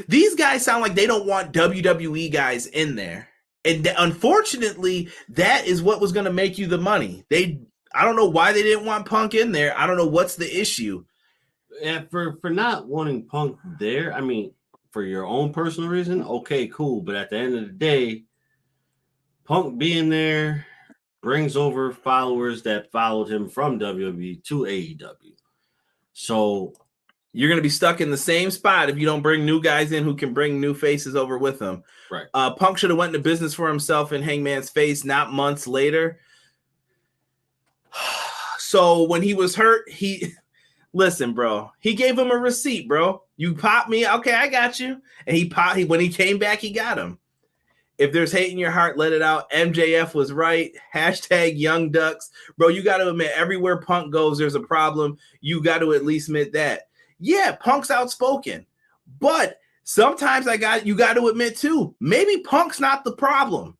these guys sound like they don't want WWE guys in there. And unfortunately, that is what was going to make you the money. I don't know why they didn't want Punk in there. I don't know what's the issue.
Yeah, for not wanting Punk there, I mean, for your own personal reason, okay, cool. But at the end of the day, Punk being there brings over followers that followed him from WWE to AEW. So
you're going to be stuck in the same spot if you don't bring new guys in who can bring new faces over with them.
Right.
Punk should have went into business for himself in Hangman's face, not months later. So when he was hurt, listen, bro, he gave him a receipt, bro. You pop me. Okay, I got you. And when he came back, he got him. If there's hate in your heart, let it out. MJF was right. Hashtag Young Ducks. Bro, you got to admit, everywhere Punk goes, there's a problem. You got to at least admit that. Yeah, Punk's outspoken. But sometimes you got to admit, too, maybe Punk's not the problem.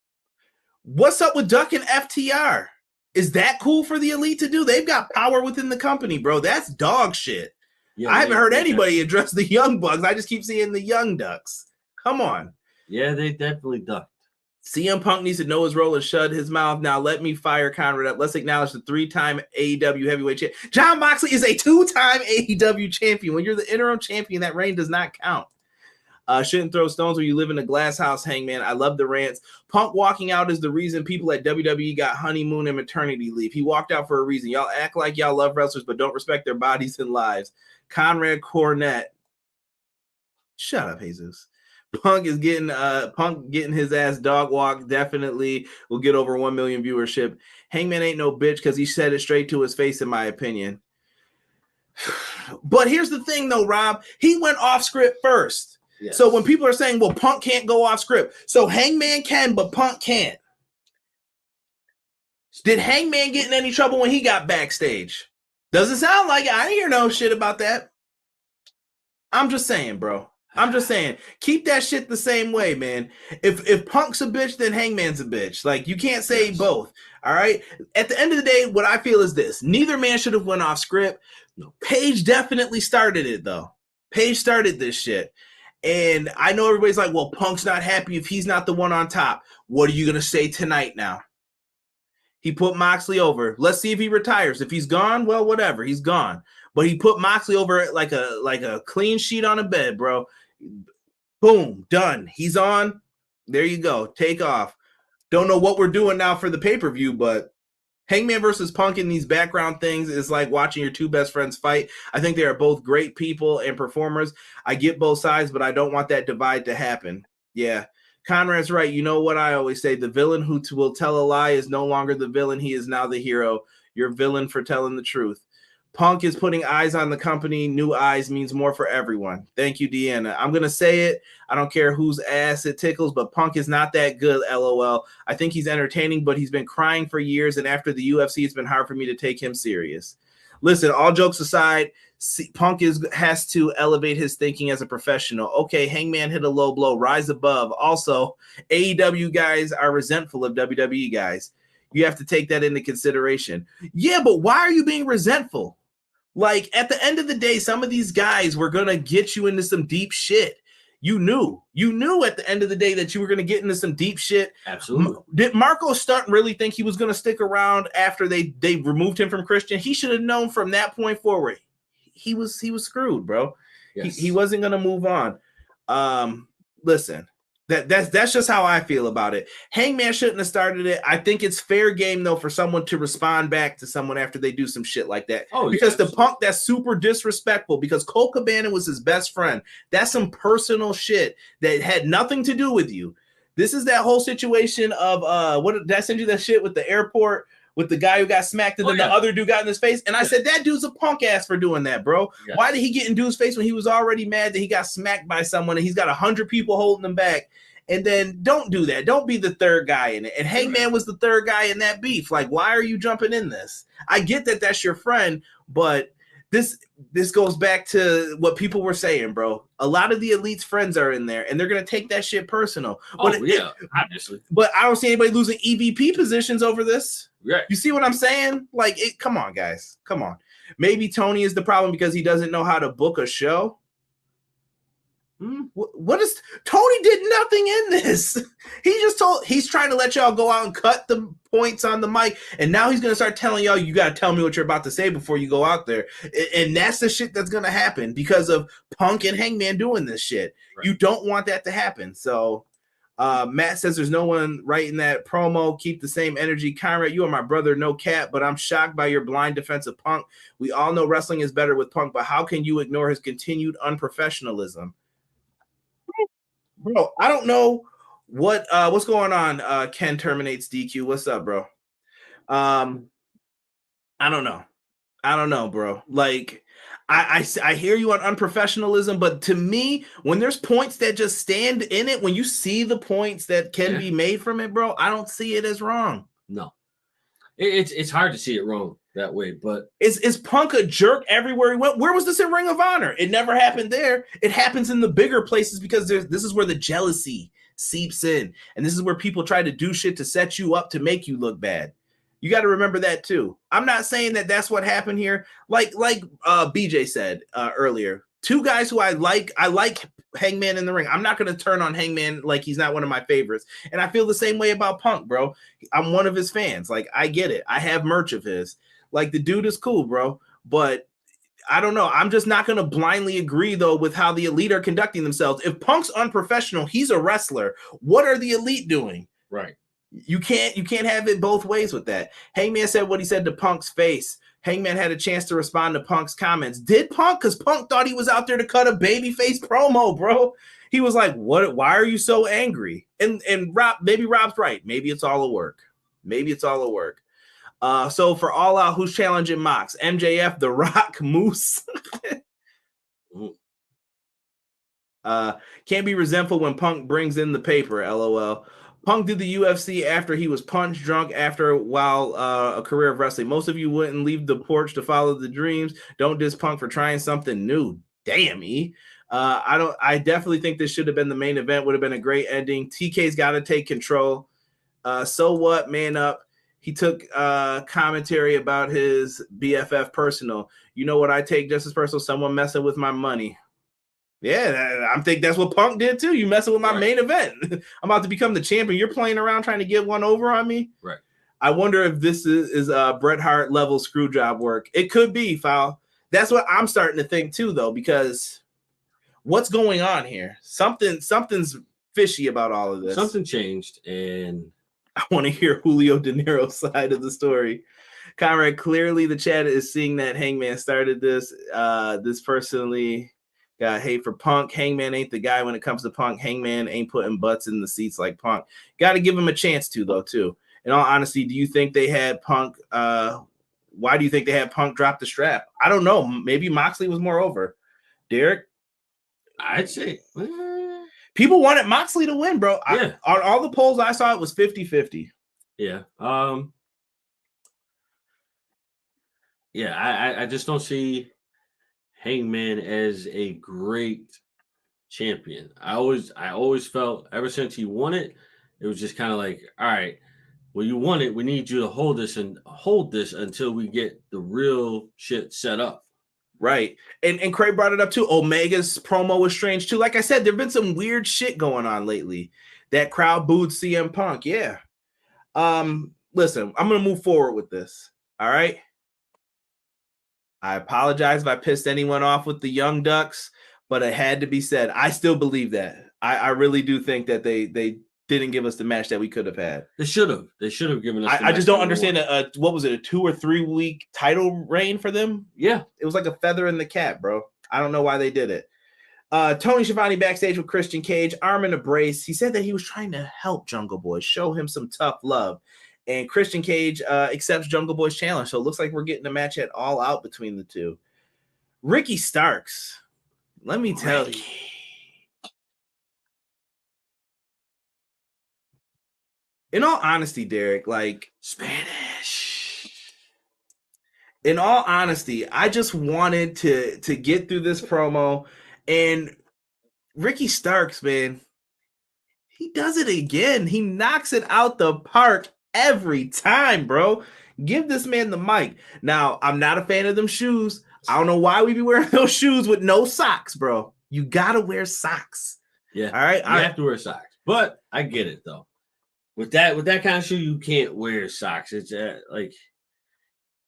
What's up with ducking FTR? Is that cool for the elite to do? They've got power within the company, bro. That's dog shit. Yeah, I haven't heard anybody address the Young Bucks. I just keep seeing the Young Ducks. Come on.
Yeah, they definitely ducked.
CM Punk needs to know his role and shut his mouth. Now let me fire Conrad up. Let's acknowledge the 3-time AEW heavyweight champion. Jon Moxley is a 2-time AEW champion. When you're the interim champion, that reign does not count. Shouldn't throw stones when you live in a glass house, Hangman. I love the rants. Punk walking out is the reason people at WWE got honeymoon and maternity leave. He walked out for a reason. Y'all act like y'all love wrestlers, but don't respect their bodies and lives. Conrad Cornette. Shut up, Jesus. Punk getting his ass dog walk. Definitely will get over 1 million viewership. Hangman ain't no bitch because he said it straight to his face, in my opinion. But here's the thing, though, Rob. He went off script first. Yes. So when people are saying, well, Punk can't go off script. So Hangman can, but Punk can't. Did Hangman get in any trouble when he got backstage? Doesn't sound like it. I didn't hear no shit about that. I'm just saying, bro. I'm just saying. Keep that shit the same way, man. If Punk's a bitch, then Hangman's a bitch. Like, you can't say both. All right? At the end of the day, what I feel is this. Neither man should have went off script. No. Paige definitely started it, though. Paige started this shit. And I know everybody's like, well, Punk's not happy if he's not the one on top. What are you going to say tonight now? He put Moxley over. Let's see if he retires. If he's gone, well, whatever. He's gone. But he put Moxley over like a clean sheet on a bed, bro. Boom, done. He's on. There you go. Take off. Don't know what we're doing now for the pay-per-view, but Hangman versus Punk in these background things is like watching your two best friends fight. I think they are both great people and performers. I get both sides, but I don't want that divide to happen. Yeah. Conrad's right. You know what I always say? The villain who will tell a lie is no longer the villain. He is now the hero. You're a villain for telling the truth. Punk is putting eyes on the company. New eyes means more for everyone. Thank you, Deanna. I'm going to say it. I don't care whose ass it tickles, but Punk is not that good, LOL. I think he's entertaining, but he's been crying for years, and after the UFC, it's been hard for me to take him serious. Listen, all jokes aside, Punk has to elevate his thinking as a professional. Okay, Hangman hit a low blow. Rise above. Also, AEW guys are resentful of WWE guys. You have to take that into consideration. Yeah, but why are you being resentful? Like, at the end of the day, some of these guys were going to get you into some deep shit. You knew at the end of the day that you were going to get into some deep shit.
Absolutely.
Did Marco Stunt really think he was going to stick around after they removed him from Christian? He should have known from that point forward. He was screwed, bro.
Yes.
He wasn't going to move on. Listen, that's just how I feel about it. Hangman shouldn't have started it. I think it's fair game though for someone to respond back to someone after they do some shit like that. Because the Punk, that's super disrespectful, because Colt Cabana was his best friend. That's some personal shit that had nothing to do with you. This is that whole situation of what did I send you that shit with the airport with the guy who got smacked and then the other dude got in his face? And I said, that dude's a punk ass for doing that, bro. Yes. Why did he get in dude's face when he was already mad that he got smacked by someone and he's got 100 people holding him back? And then don't do that. Don't be the third guy in it. And Hangman was the third guy in that beef. Like, why are you jumping in this? I get that that's your friend, but this goes back to what people were saying, bro. A lot of the Elite's friends are in there, and they're going to take that shit personal.
Obviously.
But I don't see anybody losing EVP positions over this.
Right.
You see what I'm saying? Like, come on, guys. Come on. Maybe Tony is the problem because he doesn't know how to book a show. What is Tony did nothing in this. He's trying to let y'all go out and cut the points on the mic, and now he's gonna start telling y'all you gotta tell me what you're about to say before you go out there. And that's the shit that's gonna happen because of Punk and Hangman doing this shit. Right. You don't want that to happen. So Matt says there's no one writing that promo. Keep the same energy. Conrad, you are my brother, no cap, but I'm shocked by your blind defense of Punk. We all know wrestling is better with Punk, but how can you ignore his continued unprofessionalism? Bro, I don't know what's going on. Ken terminates DQ. What's up, bro? I don't know, bro. Like, I hear you on unprofessionalism, but to me, when there's points that just stand in it, when you see the points that can be made from it, bro, I don't see it as wrong.
No, it's hard to see it wrong that way, but
is Punk a jerk everywhere he went? Where was this in Ring of Honor? It never happened there. It happens in the bigger places because this is where the jealousy seeps in, and this is where people try to do shit to set you up to make you look bad. You got to remember that too. I'm not saying that that's what happened here. Like BJ said earlier, two guys who I like Hangman in the ring. I'm not going to turn on Hangman like he's not one of my favorites. And I feel the same way about Punk, bro. I'm one of his fans. Like, I get it. I have merch of his. Like, the dude is cool, bro. But I don't know. I'm just not going to blindly agree, though, with how the Elite are conducting themselves. If Punk's unprofessional, he's a wrestler. What are the Elite doing?
Right.
You can't have it both ways with that. Hangman said what he said to Punk's face. Hangman had a chance to respond to Punk's comments. Did Punk? Because Punk thought he was out there to cut a babyface promo, bro. He was like, "What? Why are you so angry?" And maybe Rob's right. Maybe it's all a work. So for All Out, who's challenging Mox? MJF, The Rock, Moose. Can't be resentful when Punk brings in the paper. LOL. Punk did the UFC after he was punch drunk after a career of wrestling. Most of you wouldn't leave the porch to follow the dreams. Don't diss Punk for trying something new. Damn, E. I definitely think this should have been the main event. Would have been a great ending. TK's got to take control. So what? Man up. He took commentary about his BFF personal. You know what I take just as personal? Someone messing with my money. Yeah, I think that's what Punk did too. You messing with my main event. I'm about to become the champion. You're playing around trying to get one over on me.
Right.
I wonder if this is Bret Hart level screw job work. It could be, Foul. That's what I'm starting to think too, though, because what's going on here? Something's fishy about all of this.
Something changed, and
I want to hear Julio De Niro's side of the story. Conrad, clearly the chat is seeing that Hangman started this. This personally got hate for Punk. Hangman ain't the guy when it comes to Punk. Hangman ain't putting butts in the seats like Punk. Got to give him a chance to, though, too. In all honesty, do you think they had Punk? Why do you think they had Punk drop the strap? I don't know. Maybe Moxley was more over. Derek?
I'd say
people wanted Moxley to win, bro.
Yeah.
On all the polls I saw, it was 50-50.
Yeah. I just don't see Hangman as a great champion. I always felt ever since he won it, it was just kind of like, all right, well, you won it. We need you to hold this until we get the real shit set up.
Right. And Craig brought it up too. Omega's promo was strange too. Like I said, there've been some weird shit going on lately. That crowd booed CM Punk. Yeah. Listen, I'm gonna move forward with this. All right. I apologize if I pissed anyone off with the Young Ducks, but it had to be said. I still believe that. I really do think that they didn't give us the match that we could have had.
They should have. They should have given us.
I just don't understand what was it, a 2 or 3 week title reign for them?
Yeah,
it was like a feather in the cap, bro. I don't know why they did it. Tony Schiavone backstage with Christian Cage, arm in a brace. He said that he was trying to help Jungle Boy, show him some tough love. And Christian Cage accepts Jungle Boy's challenge. So it looks like we're getting a match at All Out between the two. Ricky Starks, let me tell you. In all honesty, Derek, like
Spanish.
In all honesty, I just wanted to get through this promo, and Ricky Starks, man, he does it again. He knocks it out the park every time, bro. Give this man the mic. Now, I'm not a fan of them shoes. I don't know why we be wearing those shoes with no socks, bro. You gotta wear socks.
Yeah.
All right.
You have to wear socks. But I get it though. With that kind of shoe, you can't wear socks. It's like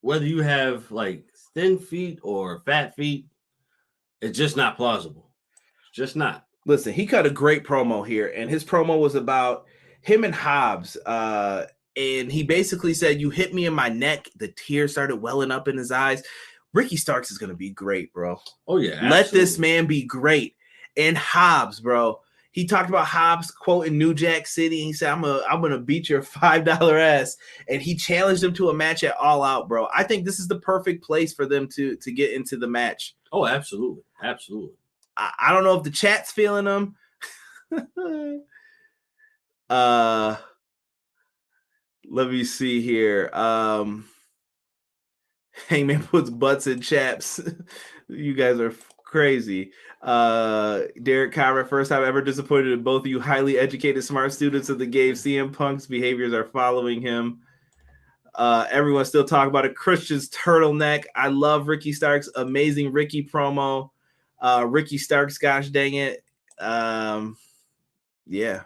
whether you have like thin feet or fat feet, it's just not plausible. It's just not.
Listen, he cut a great promo here, and his promo was about him and Hobbs. And he basically said, "You hit me in my neck." The tears started welling up in his eyes. Ricky Starks is going to be great, bro.
Oh, yeah. Absolutely.
Let this man be great. And Hobbs, bro. He talked about Hobbs quoting New Jack City. And he said, I'm gonna beat your $5 ass. And he challenged him to a match at All Out, bro. I think this is the perfect place for them to get into the match.
Oh, absolutely. Absolutely.
I don't know if the chat's feeling them. Let me see here. Hangman puts butts in chaps. You guys are crazy. Derek Conrad, first time ever disappointed in both of you highly educated, smart students of the game. CM Punk's behaviors are following him. Everyone's still talking about it. Christian's turtleneck. I love Ricky Starks. Amazing Ricky promo. Ricky Starks, gosh dang it. Yeah,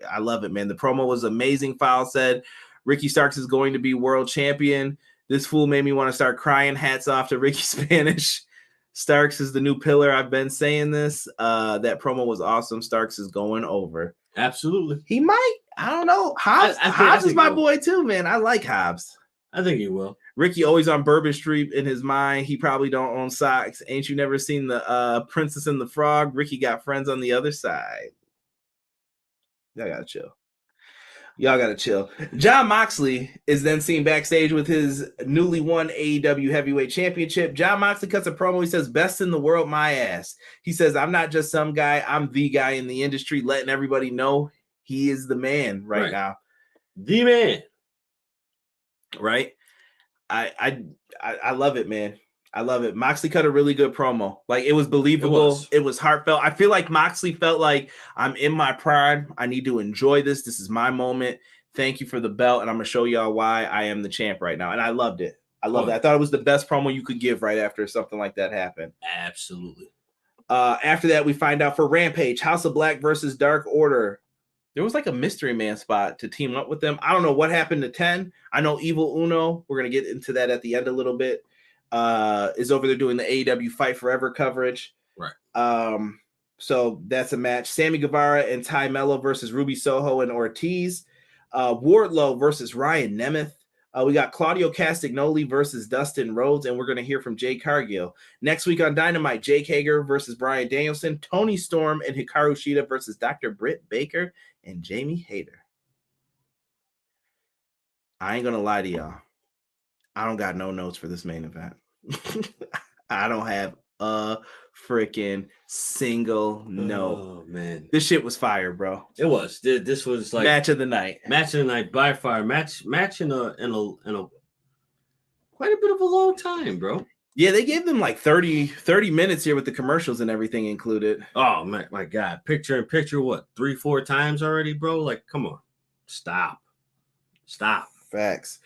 I love it, man. The promo was amazing. Foul said Ricky Starks is going to be world champion. This fool made me want to start crying. Hats off to Ricky Spanish. Starks is the new pillar. I've been saying this. That promo was awesome. Starks is going over.
Absolutely.
He might. I don't know. Hobbs is my boy too, man. I like Hobbs.
I think he will.
Ricky always on Bourbon Street in his mind. He probably don't own socks. Ain't you never seen the Princess and the Frog? Ricky got friends on the other side. Y'all gotta chill. Jon Moxley is then seen backstage with his newly won AEW Heavyweight Championship. Jon Moxley cuts a promo. He says, "Best in the world, my ass." He says, "I'm not just some guy. I'm the guy in the industry," letting everybody know he is the man right now.
The man.
Right? I love it, man. I love it. Moxley cut a really good promo. Like, it was believable. It was heartfelt. I feel like Moxley felt like, I'm in my prime. I need to enjoy this. This is my moment. Thank you for the belt, and I'm going to show y'all why I am the champ right now. And I loved it. I loved it. I thought it was the best promo you could give right after something like that happened.
Absolutely.
After that, we find out for Rampage, House of Black versus Dark Order. There was like a mystery man spot to team up with them. I don't know what happened to 10. I know Evil Uno, we're going to get into that at the end a little bit, is over there doing the AEW Fight Forever coverage.
Right.
So that's a match. Sammy Guevara and Ty Mello versus Ruby Soho and Ortiz. Wardlow versus Ryan Nemeth. We got Claudio Castagnoli versus Dustin Rhodes, and we're going to hear from Jay Cargill. Next week on Dynamite, Jake Hager versus Bryan Danielson, Tony Storm and Hikaru Shida versus Dr. Britt Baker and Jamie Hayter. I ain't going to lie to y'all. I don't got no notes for this main event. I don't have a freaking single note.
Oh, man.
This shit was fire, bro.
It was. This was like
match of the night.
Match of the night by far. Match in a quite a bit of a long time, bro.
Yeah, they gave them like 30 minutes here with the commercials and everything included.
Oh my God. Picture in picture, what, 3-4 times already, bro? Like, come on. Stop.
Facts.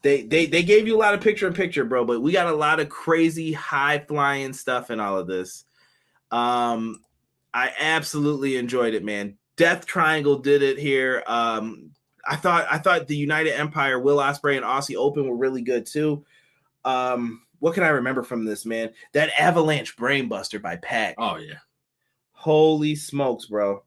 They gave you a lot of picture in picture, bro, but we got a lot of crazy high flying stuff in all of this. I absolutely enjoyed it, man. Death Triangle did it here. I thought the United Empire, Will Ospreay and Aussie Open were really good too. What can I remember from this, man? That Avalanche Brainbuster by Pac.
Oh yeah.
Holy smokes, bro.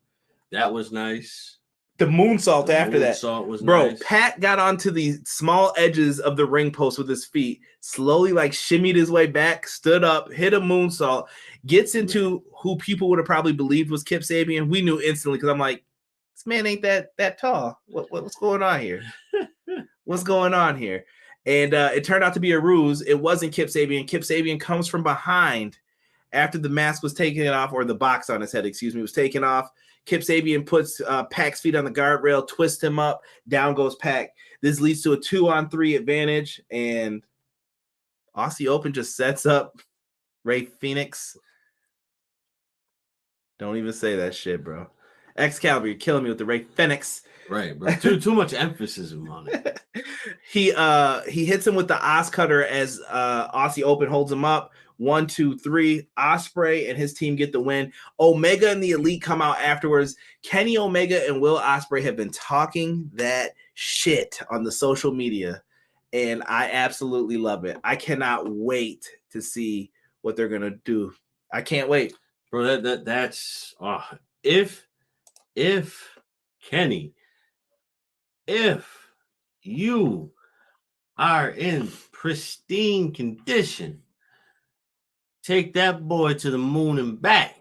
That was nice.
The moonsault after that.
Was
bro,
nice.
Pat got onto the small edges of the ring post with his feet, slowly like shimmied his way back, stood up, hit a moonsault, gets into who people would have probably believed was Kip Sabian. We knew instantly because I'm like, this man ain't that tall. What's going on here? What's going on here? And it turned out to be a ruse. It wasn't Kip Sabian. Kip Sabian comes from behind after the mask was taken off, or the box on his head, was taken off. Kip Sabian puts Pac's feet on the guardrail, twists him up, down goes Pac. This leads to a 2-on-3 advantage, and Aussie Open just sets up Fenix. Don't even say that shit, bro. Excalibur, you're killing me with the Fenix.
Right, bro. Too much emphasis on it.
He hits him with the Os Cutter as Aussie Open holds him up. 1, 2, 3. Ospreay and his team get the win. Omega and the Elite come out afterwards. Kenny Omega and Will Ospreay have been talking that shit on the social media, and I absolutely love it. I cannot wait to see what they're gonna do. I can't wait,
bro. That's if Kenny, if you are in pristine condition, take that boy to the moon and back.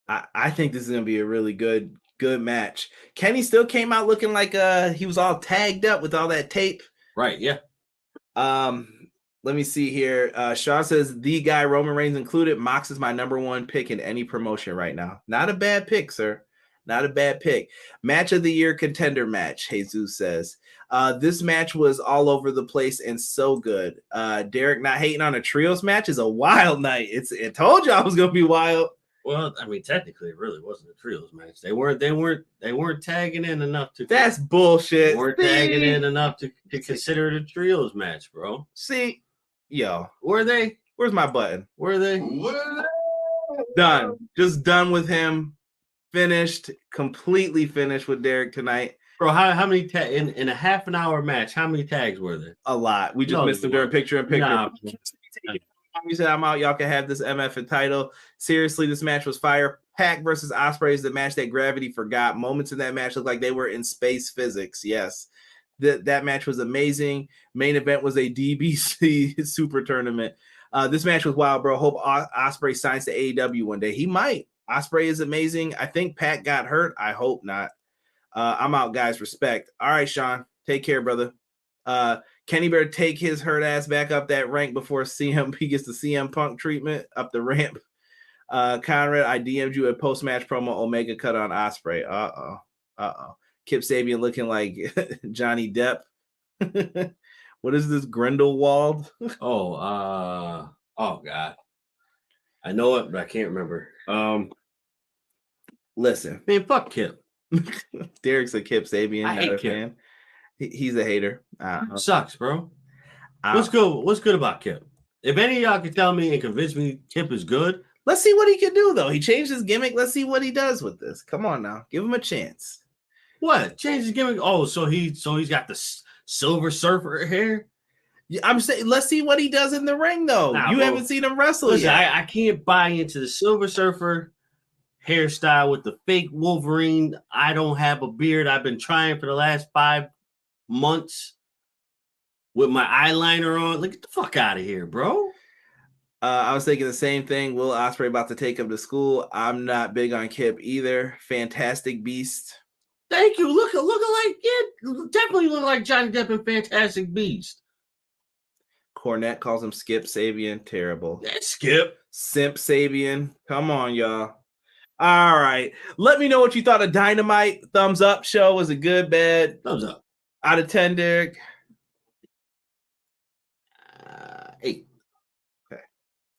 I think this is going to be a really good match. Kenny still came out looking like he was all tagged up with all that tape.
Right, yeah.
Let me see here. Shaw says, the guy, Roman Reigns included, Mox is my number one pick in any promotion right now. Not a bad pick, sir. Not a bad pick. Match of the year contender match, Jesus says. This match was all over the place and so good. Derek not hating on a trios match is a wild night. It told you I was gonna be wild.
Well, I mean, technically, it really wasn't a trios match. They weren't tagging in enough to.
That's bullshit.
They weren't tagging in enough to consider it a trios match, bro.
See, yo,
were they?
Where's my button?
Were they?
Done. Just done with him. Finished. Completely finished with Derek tonight.
Bro, how many in a half an hour match? How many tags were there?
A lot. We just missed them during picture in picture. Nah. You said I'm out. Y'all can have this MF and title. Seriously, this match was fire. Pac versus Ospreay is the match that Gravity forgot. Moments in that match looked like they were in space physics. Yes, that match was amazing. Main event was a DBC super tournament. This match was wild, bro. Hope Ospreay signs to AEW one day. He might. Ospreay is amazing. I think Pac got hurt. I hope not. I'm out, guys. Respect. All right, Sean. Take care, brother. Kenny better take his hurt ass back up that rank before he gets the CM Punk treatment up the ramp. Conrad, I DM'd you a post-match promo Omega cut on Ospreay. Uh-oh. Kip Sabian looking like Johnny Depp. What is this, Grindelwald?
Oh God. I know it, but I can't remember.
Listen.
Man, fuck Kip.
Derek's a Kip Sabian.
I hate Kip.
Fan. He's a hater.
Sucks, bro. What's good about Kip? If any of y'all can tell me and convince me Kip is good,
let's see what he can do, though. He changed his gimmick. Let's see what he does with this. Come on now. Give him a chance.
What? Change his gimmick? Oh, so he's got the Silver Surfer hair?
Yeah, I'm saying let's see what he does in the ring, though. You haven't seen him wrestle
yet.
I
can't buy into the Silver Surfer hairstyle with the fake Wolverine. I don't have a beard. I've been trying for the last 5 months with my eyeliner on. Like, get the fuck out of here, bro.
I was thinking the same thing. Will Ospreay about to take him to school. I'm not big on Kip either. Fantastic Beast.
Thank you. Looking like, yeah, definitely look like Johnny Depp and Fantastic Beast.
Cornette calls him Skip Sabian. Terrible.
That's Skip.
Simp Sabian. Come on, y'all. All right. Let me know what you thought of Dynamite. Thumbs up show. Was it good, bad?
Thumbs up.
Out of 10, Derek?
8.
Okay.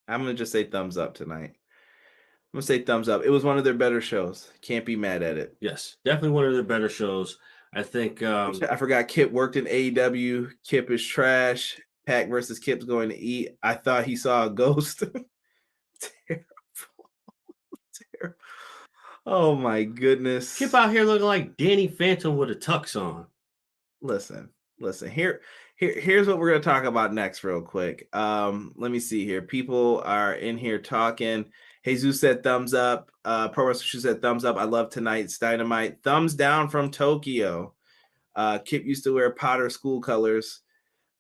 I'm going to just say thumbs up tonight. I'm going to say thumbs up. It was one of their better shows. Can't be mad at it.
Yes, definitely one of their better shows. I think
I forgot Kip worked in AEW. Kip is trash. Pac versus Kip's going to eat. I thought he saw a ghost. Terrible. Terrible. Oh my goodness.
Kip out here looking like Danny Phantom with a tux on.
Listen. Here's what we're gonna talk about next, real quick. Let me see here. People are in here talking. Jesus said thumbs up. Pro Wrestler said thumbs up. I love tonight's Dynamite. Thumbs down from Tokyo. Kip used to wear Potter school colors.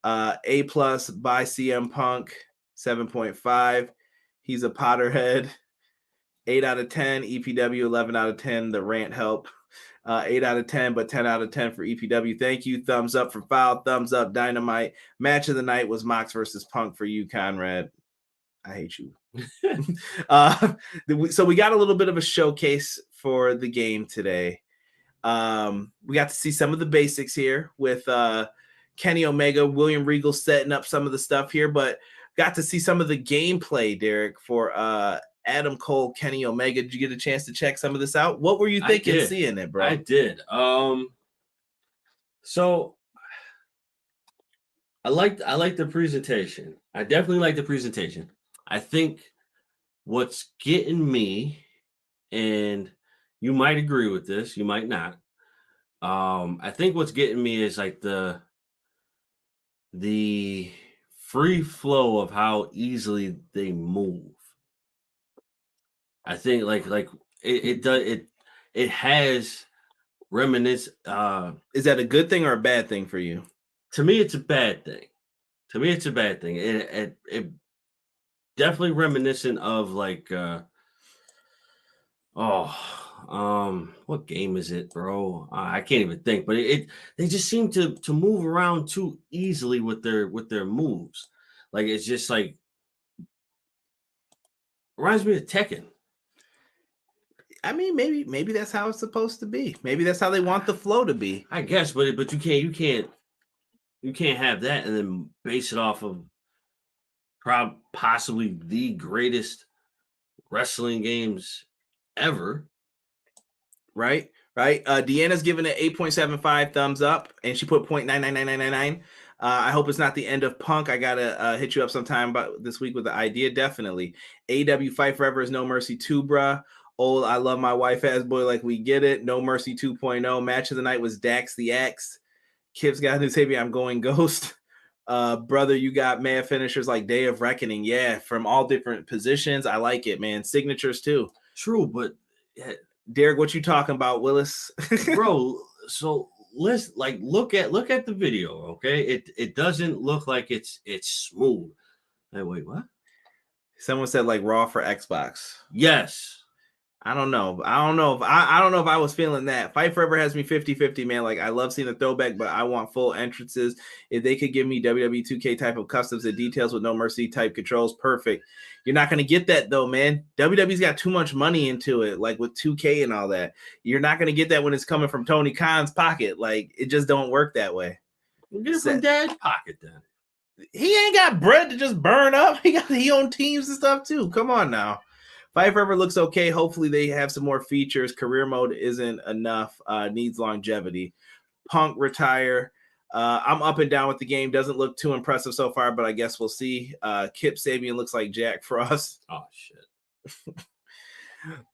A+ by CM Punk, 7.5. He's a Potterhead. 8 out of 10. EPW, 11 out of 10. The rant help. 8 out of 10, but 10 out of 10 for EPW. Thank you. Thumbs up for Foul. Thumbs up, Dynamite. Match of the night was Mox versus Punk for you, Conrad. I hate you. So we got a little bit of a showcase for the game today. We got to see some of the basics here with Kenny Omega, William Regal setting up some of the stuff here, but got to see some of the gameplay, Derek, for Adam Cole, Kenny Omega. Did you get a chance to check some of this out? What were you thinking seeing it, bro?
I did. So I like the presentation. I definitely like the presentation. I think what's getting me, and you might agree with this, you might not. I think what's getting me is like the free flow of how easily they move. I think like it has reminisce.
Is that a good thing or a bad thing for you?
To me, it's a bad thing. It definitely reminiscent of like what game is it, bro? I can't even think, but they just seem to move around too easily with their moves. Like it's just like reminds me of Tekken.
I mean, maybe that's how it's supposed to be. Maybe that's how they want the flow to be.
I guess, but you can't have that and then base it off of possibly the greatest wrestling games ever.
Right. Deanna's giving it 8.75 thumbs up, and she put 0.99999. I hope it's not the end of Punk. I gotta hit you up sometime about this week with the idea. Definitely. AEW Fight Forever is No Mercy 2, bruh. Old I Love My Wife Ass Boy, like we get it. No Mercy 2.0. Match of the night was Dax the Axe. Kip's got his baby. I'm going Ghost. Brother, you got mad finishers like Day of Reckoning. Yeah, from all different positions. I like it, man. Signatures too.
True, but
Derek, what you talking about, Willis?
Bro, so let's look at the video, okay? It doesn't look like it's smooth. Hey, wait, what?
Someone said like Raw for Xbox.
Yes.
I don't know. I don't know if I was feeling that. Fight Forever has me 50-50, man. Like I love seeing the throwback, but I want full entrances. If they could give me WWE 2K type of customs and details with No Mercy type controls, perfect. You're not going to get that though, man. WWE's got too much money into it, like with 2K and all that. You're not going to get that when it's coming from Tony Khan's pocket. Like it just don't work that way.
Get it from Dad's pocket then.
He ain't got bread to just burn up. He own teams and stuff too. Come on now. Fight Forever looks okay. Hopefully they have some more features. Career mode isn't enough. Needs longevity. Punk retire. I'm up and down with the game. Doesn't look too impressive so far, but I guess we'll see. Kip Sabian looks like Jack Frost.
Oh, shit.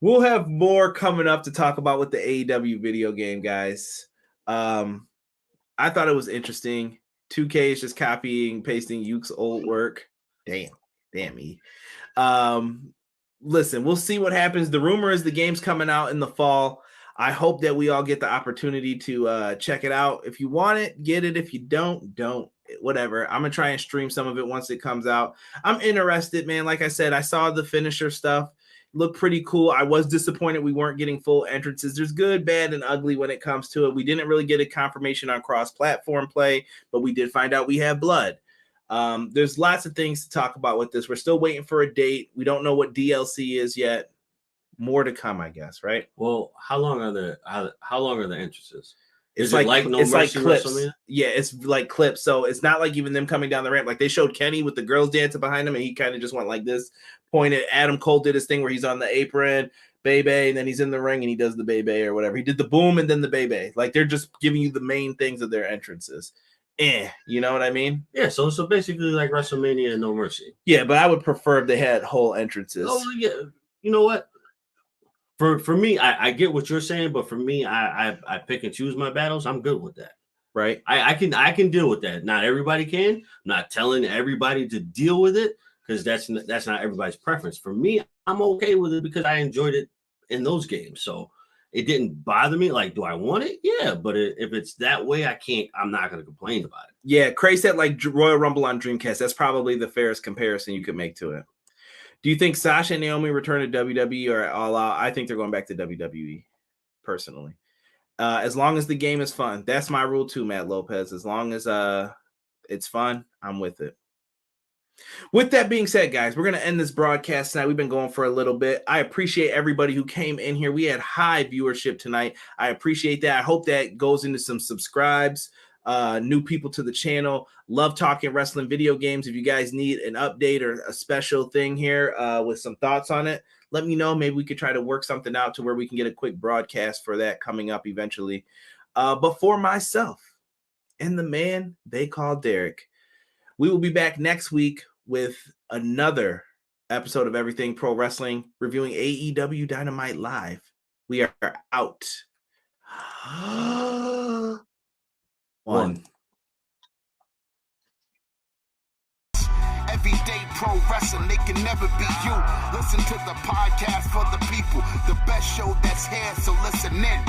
We'll have more coming up to talk about with the AEW video game, guys. I thought it was interesting. 2K is just copying, pasting Yuke's old work. Damn me. Listen, we'll see what happens. The rumor is the game's coming out in the fall. I hope that we all get the opportunity to check it out. If you want it, get it. If you don't. Whatever. I'm going to try and stream some of it once it comes out. I'm interested, man. Like I said, I saw the finisher stuff. Looked pretty cool. I was disappointed we weren't getting full entrances. There's good, bad, and ugly when it comes to it. We didn't really get a confirmation on cross-platform play, but we did find out we have blood. There's lots of things to talk about with this. We're still waiting for a date. We don't know what DLC is yet. More to come, I guess, right?
Well, how long are the entrances?
It's like clips. Yeah, it's like clips. So it's not like even them coming down the ramp. Like they showed Kenny with the girls dancing behind him, and he kind of just went like this, pointed. Adam Cole did his thing where he's on the apron. Bebe, and then he's in the ring and he does the Bebe or whatever. He did the boom and then the Bebe. Like they're just giving you the main things of their entrances. You know what I mean?
Yeah, so basically like WrestleMania and No Mercy.
Yeah, but I would prefer if they had whole entrances.
Oh yeah, you know what? For me, I get what you're saying, but for me, I pick and choose my battles. I'm good with that.
Right?
I can deal with that. Not everybody can. I'm not telling everybody to deal with it because that's not everybody's preference. For me, I'm okay with it because I enjoyed it in those games. So it didn't bother me. Like, do I want it? Yeah, but if it's that way, I'm not going to complain about it.
Yeah, Cray said like Royal Rumble on Dreamcast. That's probably the fairest comparison you could make to it. Do you think Sasha and Naomi return to WWE or All Out? I think they're going back to WWE, personally. As long as the game is fun. That's my rule too, Matt Lopez. As long as it's fun, I'm with it. With that being said, guys, we're going to end this broadcast tonight. We've been going for a little bit. I appreciate everybody who came in here. We had high viewership tonight. I appreciate that. I hope that goes into some subscribes, new people to the channel. Love talking wrestling video games. If you guys need an update or a special thing here with some thoughts on it, let me know. Maybe we could try to work something out to where we can get a quick broadcast for that coming up eventually. But for myself and the man they call Derek, we will be back next week with another episode of Everything Pro Wrestling, reviewing AEW Dynamite Live. We are out. 1.
Everyday pro wrestling, they can never be you. Listen to the podcast for the people, the best show that's here, so listen in.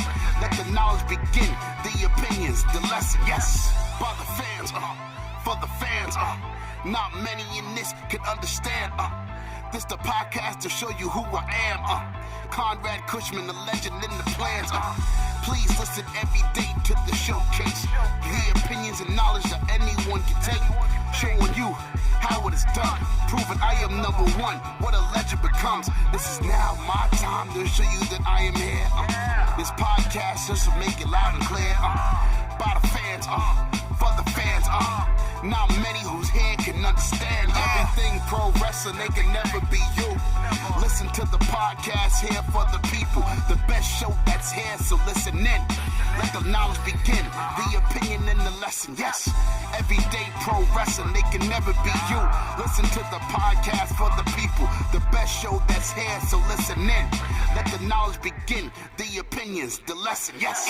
Let the knowledge begin, the opinions, the lesson, yes. By the fans, for the fans, not many in this can understand, this the podcast to show you who I am, Conrad Cushman, the legend in the plans, please listen every day to the showcase, the opinions and knowledge that anyone can take, showing you how it is done, proving I am number one, what a legend becomes. This is now my time to show you that I am here. This podcast just to make it loud and clear. By the fans, for the fans, not many who's here can understand everything pro wrestling, they can never be you. Listen to the podcast here for the people, the best show that's here, so listen in. Let the knowledge begin, the opinion and the lesson, yes. Everyday pro wrestling, they can never be you. Listen to the podcast for the people, the best show that's here, so listen in. Let the knowledge begin, the opinions, the lesson, yes.